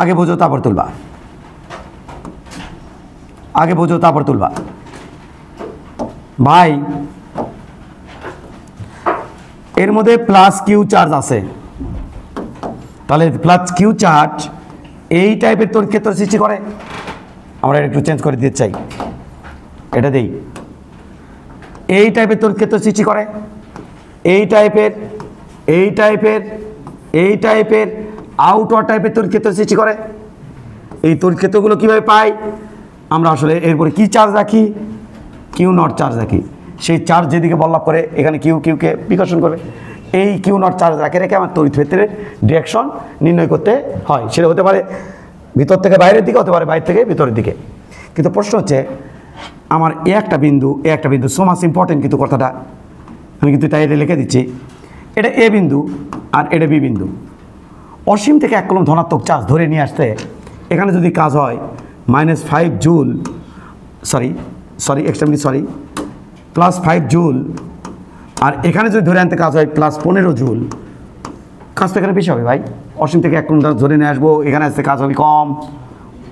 আগে বোঝো তারপর তুলবা, আগে বোঝো তারপর তুলবা। ভাই এর মধ্যে +Q চার্জ আছে, তাহলে +Q চার্জ এই টাইপের তড়িৎ ক্ষেত্র সৃষ্টি করে। আমরা একটু চেঞ্জ করে দিতে চাই, এটা দেই, এই টাইপের তড়িৎ ক্ষেত্র সৃষ্টি করে, এই টাইপের, এই টাইপের, এই টাইপের, আউটওয়ার টাইপের তড়িৎ ক্ষেত্র সৃষ্টি করে। এই তড়িৎ ক্ষেত্রগুলো কীভাবে পাই আমরা? আসলে এরপরে কি চার্জ রাখি? Q0 চার্জ রাখি। সেই চার্জ যেদিকে বল্লভ করে এখানে কিউকে বিকর্ষণ করবে। এই Q0 চার্জ রেখে আমার তড়িৎ ক্ষেত্রের ডিরেকশন নির্ণয় করতে হয়। সেটা হতে পারে ভিতর থেকে বাইরের দিকে, হতে পারে বাইরে থেকে ভিতরের দিকে। কিন্তু প্রশ্ন হচ্ছে আমার এ একটা বিন্দু, এ একটা বিন্দু, সো মাচ ইম্পর্টেন্ট কিন্তু কথাটা, আমি কিন্তু তাই এটা লিখে দিচ্ছি। এটা এ বিন্দু আর এটা বি বিন্দু। অসীম থেকে 1 কলম ধনাত্মক চার্জ ধরে নিয়ে আসতে এখানে যদি কাজ হয় -5 জুল, +5 জুল, আর এখানে যদি ধরে আনতে কাজ হয় +15 জুল, কাজ তো এখানে বেশি হবে ভাই। অসীম থেকে 1 কলম চার্জ ধরে নিয়ে আসবো, এখানে আসতে কাজ হবে কম।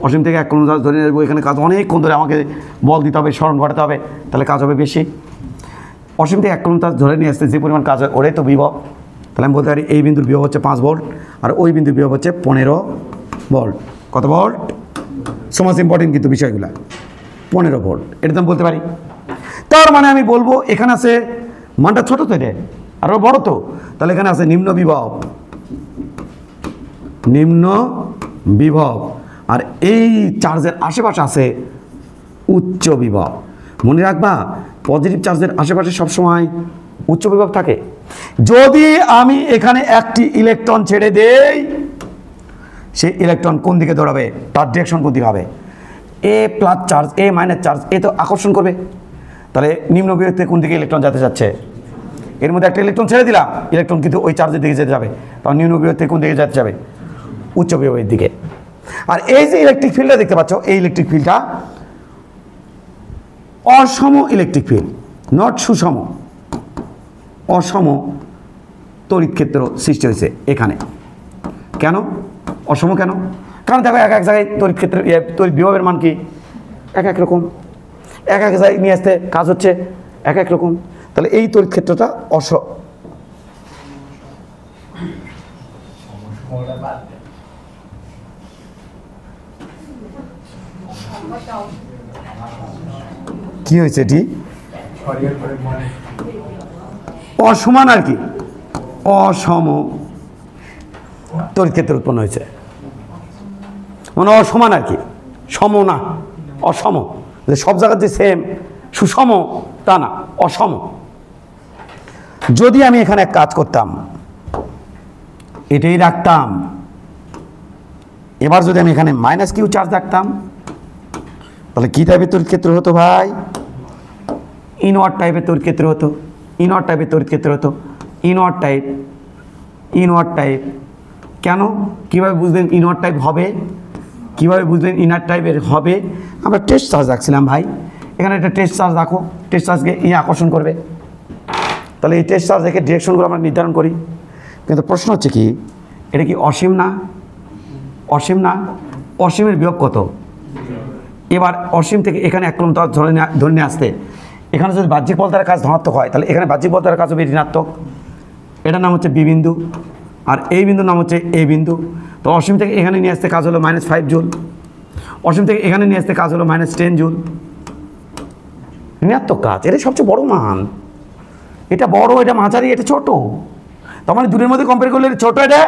অসীম থেকে 1 কলম চার্জ ধরে নিয়ে আসবো, এখানে কাজ অনেকক্ষণ ধরে আমাকে বল দিতে হবে, স্মরণ ঘটাতে হবে, তাহলে কাজ হবে বেশি। অসীম থেকে 1 কলম চার্জ ধরে নিয়ে আসতে যে পরিমাণ কাজ হয় ওটাই তো বিভব। তাহলে আমি বলতে পারি এই বিন্দুর বিভব হচ্ছে 5 ভোল্ট আর ওই বিন্দুর বিভব হচ্ছে 15 ভোল্ট। কত ভোল্ট? সো মাচ ইম্পর্টেন্ট কিন্তু বিষয়গুলো। 15 ভোল্ট, এটা তো আমি বলতে পারি। তার মানে আমি বলবো এখানে আছে, মানটা ছোট তো, এটা আরও বড় তো, তাহলে এখানে আছে নিম্ন বিভব, নিম্ন বিভব, আর এই চার্জের আশেপাশে আছে উচ্চ বিভব। মনে রাখবা পজিটিভ চার্জের আশেপাশে সবসময় উচ্চ বিভব থাকে। যদি আমি এখানে একটি ইলেকট্রন ছেড়ে দেই, সেই ইলেকট্রন কোন দিকে দৌড়াবে, তার ডিরেকশন কোন দিকে হবে? এ প্লাস চার্জ, এ মাইনাস চার্জ, এ তো আকর্ষণ করবে। তাহলে নিম্ন বিভব থেকে কোন দিকে ইলেকট্রন যেতে যাচ্ছে? এর মধ্যে একটা ইলেকট্রন ছেড়ে দিলাম, ইলেকট্রন কিন্তু ওই চার্জের দিকে যেতে যাবে, তখন নিম্ন বিভব থেকে কোন দিকে যেতে যাবে? উচ্চ বিভবের দিকে। আর এই যে ইলেকট্রিক ফিল্ডটা দেখতে পাচ্ছ, এই ইলেকট্রিক ফিল্ডটা অসম ইলেকট্রিক ফিল্ড, নট সুষম, অসম তড়িৎ ক্ষেত্র সৃষ্টি হয়েছে এখানে। কেন অসম? কেন? কারণ দেখো এক এক জায়গায় তড়িৎ ক্ষেত্রের তড়িৎ বিভবের মান কি এক এক রকম, এক এক জায়গায় নিয়ে আসতে কাজ হচ্ছে এক এক রকম। তাহলে এই তড়িৎ ক্ষেত্রটা কি হয়েছে এটি? অসমান আর কি, অসম তড়িৎ ক্ষেত্র উৎপন্ন হয়েছে, মানে অসমান আর কি, সম না, অসম। যে সব জায়গাতে সেম সুষম তা না, অসম। যদি আমি এখানে এক কাজ করতাম, এটাই রাখতাম, এবার যদি আমি এখানে মাইনাস কিউ চার্জ রাখতাম, তাহলে কি টাইপের তড়িৎ ক্ষেত্র হতো ভাই? ইনওয়ার্ড টাইপের তড়িৎ ক্ষেত্র হতো, ইনওয়ার্ড টাইপের তড়িৎ ক্ষেত্র হতো, ইনওয়ার্ড টাইপ, ইনওয়ার্ড টাইপ। কেন, কীভাবে বুঝলেন ইনওয়ার্ড টাইপ হবে? কীভাবে বুঝলেন ইনওয়ার্ড টাইপের হবে? আমরা টেস্ট চার্জ রাখছিলাম ভাই, এখানে একটা টেস্ট চার্জ রাখো, টেস্ট চার্জকে আকর্ষণ করবে, তাহলে এই টেস্ট চার্জ রেখে ডিরেকশনগুলো আমরা নির্ধারণ করি। কিন্তু প্রশ্ন হচ্ছে কি, এটা কি অসীম না? অসীম না, অসীমের বিয়োগ কত? এবার অসীম থেকে এখানে এক কিলোমিটার ধরে নিয়ে আসতে, এখানে যদি বাহ্যিক বল দ্বারা কাজ ধনাত্মক হয়, তাহলে এখানে বাহ্যিক বল দ্বারা কাজ হবে ঋণাত্মক। এটার নাম হচ্ছে বি বিন্দু, আর এই বিন্দুর নাম হচ্ছে এ বিন্দু। তো অসীম থেকে এখানে নিয়ে আসতে কাজ হলো -5 জুল, অসীম থেকে এখানে নিয়ে আসতে কাজ হলো -10 জুল, ঋণাত্মক কাজ। এটাই সবচেয়ে বড় মান, এটা বড়, এটা মাঝারি, এটা ছোট। তার মানে দুটোর মধ্যে কম্পেয়ার করলে ছোট, এটা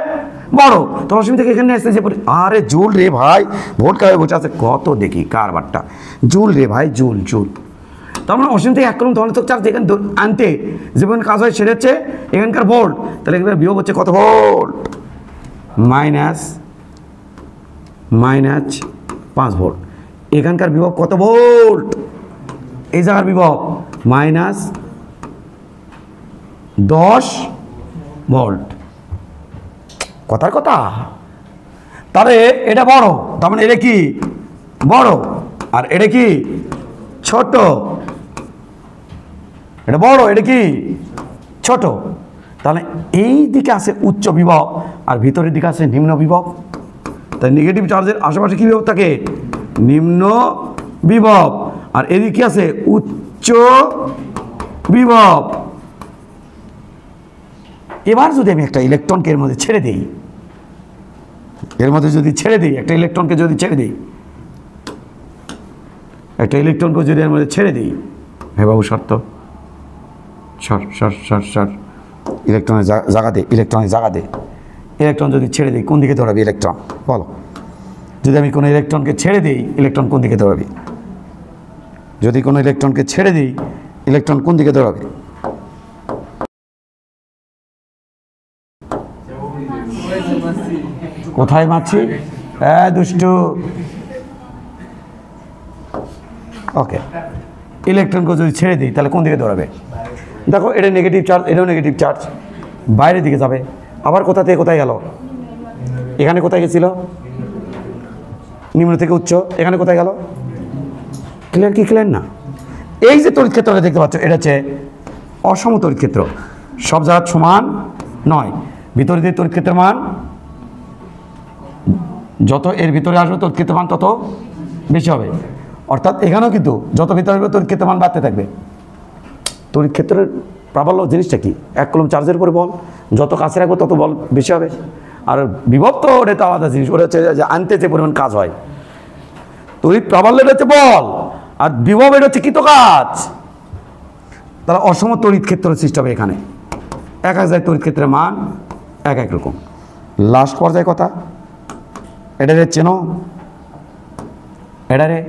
বড়। তো অসীম থেকে এখানে আসতে যে, আরে জুল রে ভাই, ভোট কাবে বসে আছে কত দেখি কারবারটা, জুল রে ভাই, জুল জুল। তার মানে অসীম থেকে এক কিলোমিটার ধনাত্মক চার্জ এখানে আনতে যেমন কাজ হয় সেটা হচ্ছে এখানকার ভোল্ট, তাহলে এখানে বিয়োগ হচ্ছে কত ভোল্ট? -5 ভোল্ট। এখানকার বিভব কত ভোল্ট? এই জায়গার বিভব -10 ভোল্ট। কথার কথা। তাহলে এটা বড়, তার মানে এটা কি বড়, আর এটা কি ছোট? এটা বড়, এটা কি ছোট। তাহলে এই দিকে আছে উচ্চ বিভব, আর ভিতরের দিকে আছে নিম্ন বিভব। তাই নেগেটিভ চার্জের আশেপাশে কী বিভব থাকে? নিম্ন বিভব। আর এদিকে আছে উচ্চ বিভব। এবার যদি আমি একটা ইলেকট্রনকে এর মধ্যে ছেড়ে দিই, এর মধ্যে যদি ছেড়ে দিই, একটা ইলেকট্রনকে যদি ছেড়ে দিই, একটা ইলেকট্রনকে যদি এর মধ্যে ছেড়ে দিই, হ্যাঁ বাবু শর্ত, শর্ট ইলেকট্রনের জায়গা দে, ইলেকট্রনের জায়গা দে। ইলেকট্রন যদি ছেড়ে দিই, কোন দিকে দৌড়াবি ইলেকট্রন? বলো, যদি আমি কোনো ইলেকট্রনকে ছেড়ে দিই, ইলেকট্রন কোন দিকে দৌড়াবি? যদি কোনো ইলেকট্রনকে ছেড়ে দিই, ইলেকট্রন কোন দিকে দৌড়াবে? কোথায় মারছি? হ্যাঁ দুষ্টু। ওকে, ইলেকট্রনকে যদি ছেড়ে দিই তাহলে কোন দিকে দৌড়াবে? দেখো, এটা নেগেটিভ চার্জ, এটাও নেগেটিভ চার্জ, বাইরের দিকে যাবে। আবার কোথা থেকে কোথায় গেল? এখানে কোথায় গেছিল? নিম্ন থেকে উচ্চ। এখানে কোথায় গেল? ক্লিয়ার কি ক্লিয়ার না? এই যে তড়িৎ ক্ষেত্রটা দেখতে পাচ্ছ, এটা হচ্ছে অসম তড়িৎ ক্ষেত্র, সব জায়গা সমান নয়। ভিতরে দিয়ে তড়িৎ ক্ষেত্রের মান যত এর ভিতরে আসবে, তড়িৎ ক্ষেত্রের মান তত বেশি হবে। অর্থাৎ এখানেও কিন্তু যত ভিতরে আসবে, তড়িৎ ক্ষেত্রের মান বাড়তে থাকবে। তড়িৎ ক্ষেত্রের প্রাবল্য জিনিসটা কি? এক কুলম্ব চার্জের উপরে বল, যত কাছে রাখবো তত বল বেশি হবে। আর বিভব তো ওটা তো আলাদা জিনিস, ওটা হচ্ছে যে আনতে যে পরিমাণ কাজ হয়। তড়িৎ প্রাবল্য এটা হচ্ছে বল, আর বিভব এটা হচ্ছে কৃত কাজ। তাহলে অসম তড়িৎ ক্ষেত্র সৃষ্টি হবে এখানে। এক এক জায়গায় তড়িৎ ক্ষেত্রের মান এক এক রকম। লাস্ট পর্যায়ে কথা, এটা রে চেনো, এটা রে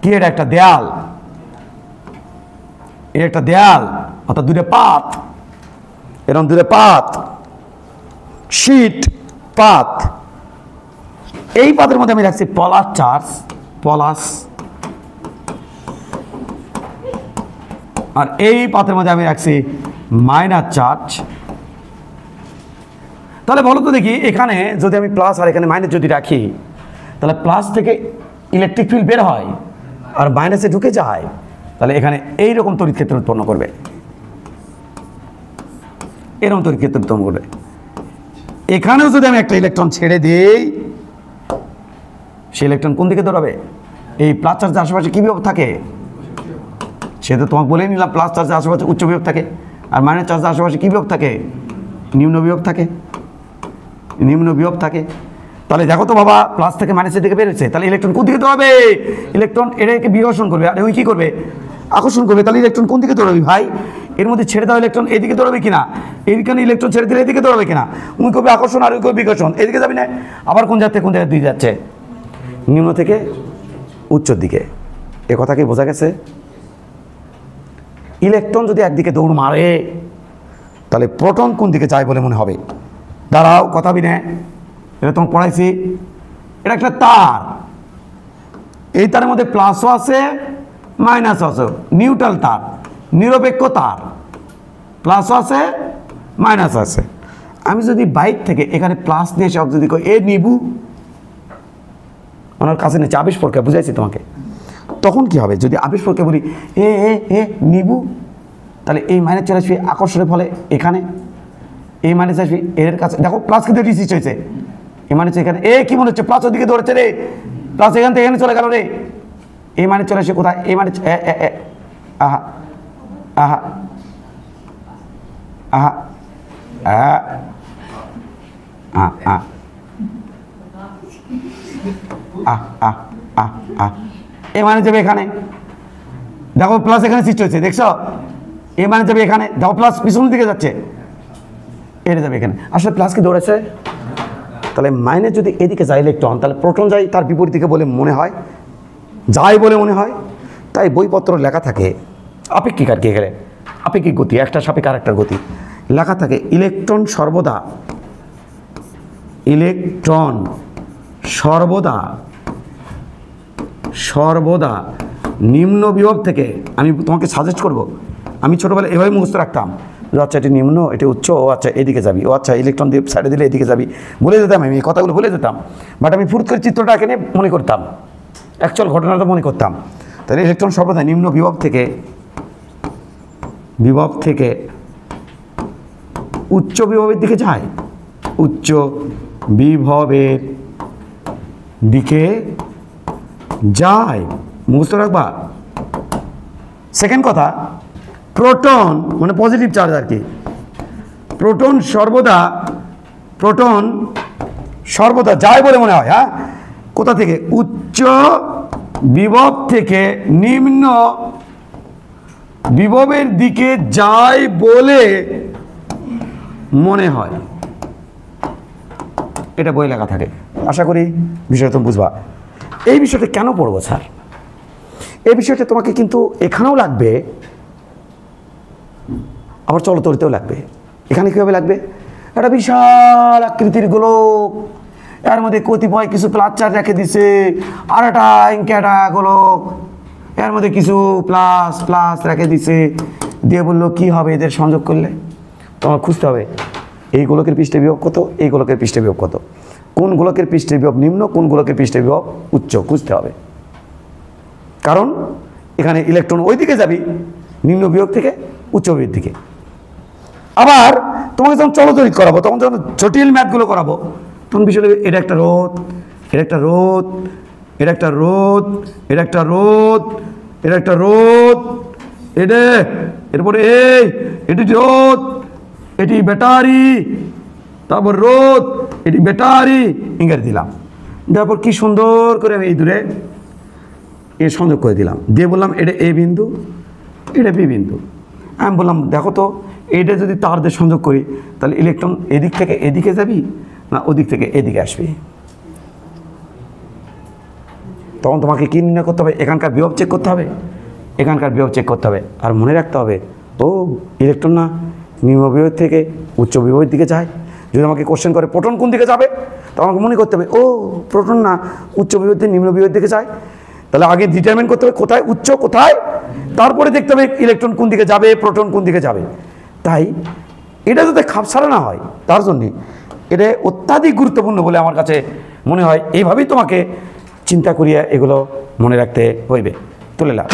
কি? এটা একটা দেয়াল, এটা একটা দেয়াল, অর্থাৎ দুটো পাত, এরকম দুটো পাত, শীট পাত। এই পাতের মধ্যে আমি রাখছি পলাশ চার্জ, পলাশ, আর এই পাতের মধ্যে আমি রাখছি মাইনাস চার্জ। তাহলে বলো তো দেখি, এখানে যদি আমি প্লাস আর এখানে মাইনাস যদি রাখি, তাহলে প্লাস থেকে ইলেকট্রিক ফিল্ড বের হয় আর মাইনাসে ঢুকে যায়, তাহলে এখানে এইরকম তড়িৎ ক্ষেত্র উৎপন্ন করবে, এরকম তড়িৎ ক্ষেত্র উৎপন্ন করবে। এখানেও যদি আমি একটা ইলেকট্রন ছেড়ে দিই, সেই ইলেকট্রন কোন দিকে দৌড়াবে? এই প্লাস চার্জের আশেপাশে কী বিভব থাকে? সে তো তোমাকে বলেই নিলাম, প্লাস চার্জের আশেপাশে উচ্চ বিভব থাকে, আর মাইনাস চার্জের আশেপাশে কী বিভব থাকে? নিম্ন বিভব থাকে। নিম্ন বিভব থাকে। তাহলে দেখো তো বাবা, প্লাস থেকে মাইনাসের দিকে বেরোচ্ছে, তাহলে ইলেকট্রন কোন দিকে দৌড়াবে? ইলেকট্রন এটাকে বিকর্ষণ করবে, আর ওই কী করবে? আকর্ষণ করবে। তাহলে ইলেকট্রন কোন দিকে দৌড়াবে ভাই? এর মধ্যে ছেড়ে দেওয়া ইলেকট্রন এদিকে দৌড়াবে কিনা? এইখানে ইলেকট্রন ছেড়ে দিলে এদিকে দৌড়াবে কিনা? উই করবে আকর্ষণ আর ওই করবে বিকর্ষণ, এদিকে যাবি না। আবার কোন জায়গা থেকে কোন জায়গায় দিয়ে যাচ্ছে? নিম্ন থেকে উচ্চর দিকে। এ কথা কি বোঝা গেছে? ইলেকট্রন যদি একদিকে দৌড় মারে তাহলে প্রোটন কোন দিকে যায় বলে মনে হবে? দাঁড়াও, কথা বিনে, এটা তোমাকে পড়াইছি। এটা একটা তার, এই তারের মধ্যে প্লাসও আছে মাইনাসও আছে, নিউট্রাল তার, নিরপেক্ষ তার, প্লাসও আছে মাইনাস আছে। আমি যদি বাইক থেকে এখানে প্লাস নিয়ে এসে যদি এ নিবু, ওনার কাছে নিচ্ছে আবেশ প্রক্রিয়া, বুঝাইছি তোমাকে। তখন কি হবে? যদি আবেশ প্রক্রিয়া বলি এ এ এ নিবু, তাহলে এই মাইনাস চলে আসবে আকর্ষণের ফলে এখানে, এই মাইনাস আসবে এর কাছে। দেখো প্লাস কিন্তু রিসিস্ট হয়েছে, এই মাইনাস এখানে, এ কি মনে হচ্ছে? প্লাস ওদিকে দৌড়েছে রে, প্লাস এখান থেকে এখানে চলে গেল রে। এই মাইনাস চলে আসে কোথায়? এই মাইনাস আহা আহা আহা আহা এই মানে যাবে এখানে, দেখো প্লাস এখানে সৃষ্টি হয়েছে, দেখছো? এই মানে যাবে এখানে, দেখো প্লাস পিছনের দিকে যাচ্ছে, এটা যাবে এখানে। আসলে প্লাস কি দৌড়েছে? তাহলে মাইনাস যদি এদিকে যায় ইলেকট্রন, তাহলে প্রোটন যায় তার বিপরীত দিকে বলে মনে হয়, যায় বলে মনে হয়। তাই বইপত্র লেখা থাকে আপেক্ষিক, আর কি এখানে আপেক্ষিক গতি, একটা সাপেক্ষে আর একটার গতি লেখা থাকে। ইলেকট্রন সর্বদা সর্বদা নিম্ন বিভব থেকে, আমি তোমাকে সাজেস্ট করব, আমি ছোটোবেলায় এভাবে মুখস্থ রাখতাম যে আচ্ছা এটি নিম্ন, এটি উচ্চ, ও আচ্ছা এদিকে যাবি, ও আচ্ছা ইলেকট্রন দিয়ে সাইডে দিলে এদিকে যাবি, বলে যেতাম আমি এই কথাগুলো, বলে যেতাম। বাট আমি ফুট করে চিত্রটা এখানে মনে করতাম, অ্যাকচুয়াল ঘটনাটা মনে করতাম। তাহলে ইলেকট্রন সর্বদা নিম্ন বিভব থেকে উচ্চ বিভবের দিকে যায়, উচ্চ বিভবের দিকে যায়, মুখস্থ রাখবা। সেকেন্ড কথা, প্রোটন মানে পজিটিভ চার্জ আর কি, প্রোটন সর্বদা যায় বলে মনে হয়। হ্যাঁ, কোথা থেকে? উচ্চ বিভব থেকে নিম্ন বিভবের দিকে যায় বলে মনে হয়, এটা বই লেখা থাকে। আশা করি বিষয়টা তুমি বুঝবা। এই বিষয়টা কেন পড়বো স্যার? এই বিষয়টা তোমাকে কিন্তু এখানেও লাগবে, আবার চলতরিতেও লাগবে। এখানে কীভাবে লাগবে? একটা বিশাল আকৃতির গোলক, এর মধ্যে কতিপয় কিছু প্লাস চার্জ রেখে দিছে, আর একটা ইনক্যাটা গোলক, এর মধ্যে কিছু প্লাস প্লাস রেখে দিছে, দিয়ে বললো কী হবে এদের সংযোগ করলে? তোমার খুঁজতে হবে এই গোলকের পৃষ্ঠে বিভব কত, এই গোলকের পৃষ্ঠে বিভব কত, কোন গোলকের পৃষ্ঠে বিভব নিম্ন, কোন গোলকের পৃষ্ঠে বিভব উচ্চ, খুঁজতে হবে। কারণ এখানে ইলেকট্রন ওই দিকে যাবি নিম্ন বিভব থেকে উচ্চ বিভবের দিকে। আবার তোমাকে যখন চলতরিত করাবো, তখন যখন জটিল ম্যাথগুলো করাবো, তখন বিষয়টা এটা একটা রোধ, এটা একটা রোধ, এটা একটা রোধ, এটা একটা রোধ, এটা একটা রোধ, এরপরে এটি রোধ, এটি ব্যাটারি, তারপর রোধ, এটি ব্যাটারি, ইংরেজি দিলাম। তারপর কি সুন্দর করে আমি এই দূরে এ সংযোগ করে দিলাম, দিয়ে বললাম এটা এ বিন্দু, এটা বি বিন্দু। আমি বললাম দেখো তো এটা যদি তার দিয়ে সংযোগ করি, তাহলে ইলেকট্রন এদিক থেকে এদিকে যাবি না ওদিক থেকে এদিকে আসবি? তখন তোমাকে কী নির্ণয় করতে হবে? এখানকার বিভব চেক করতে হবে, এখানকার বিভব চেক করতে হবে। আর মনে রাখতে হবে ও ইলেকট্রন না নিম্ন বিভব থেকে উচ্চ বিভবের দিকে যায়। যদি আমাকে কোশ্চেন করে প্রোটন কোন দিকে যাবে, তো আমাকে মনে করতে হবে ও প্রোটন না উচ্চ বিভব থেকে নিম্ন বিভবের দিকে যায়। তাহলে আগে ডিটারমিন করতে হবে কোথায় উচ্চ কোথায়, তারপরে দেখতে হবে ইলেকট্রন কোন দিকে যাবে, প্রোটন কোন দিকে যাবে। তাই এটা যাতে খাপছাড়া না হয় তার জন্যে এটা অত্যাধিক গুরুত্বপূর্ণ বলে আমার কাছে মনে হয়। এইভাবেই তোমাকে চিন্তা করিয়া এগুলো মনে রাখতে হইবে। তুলে লাভ।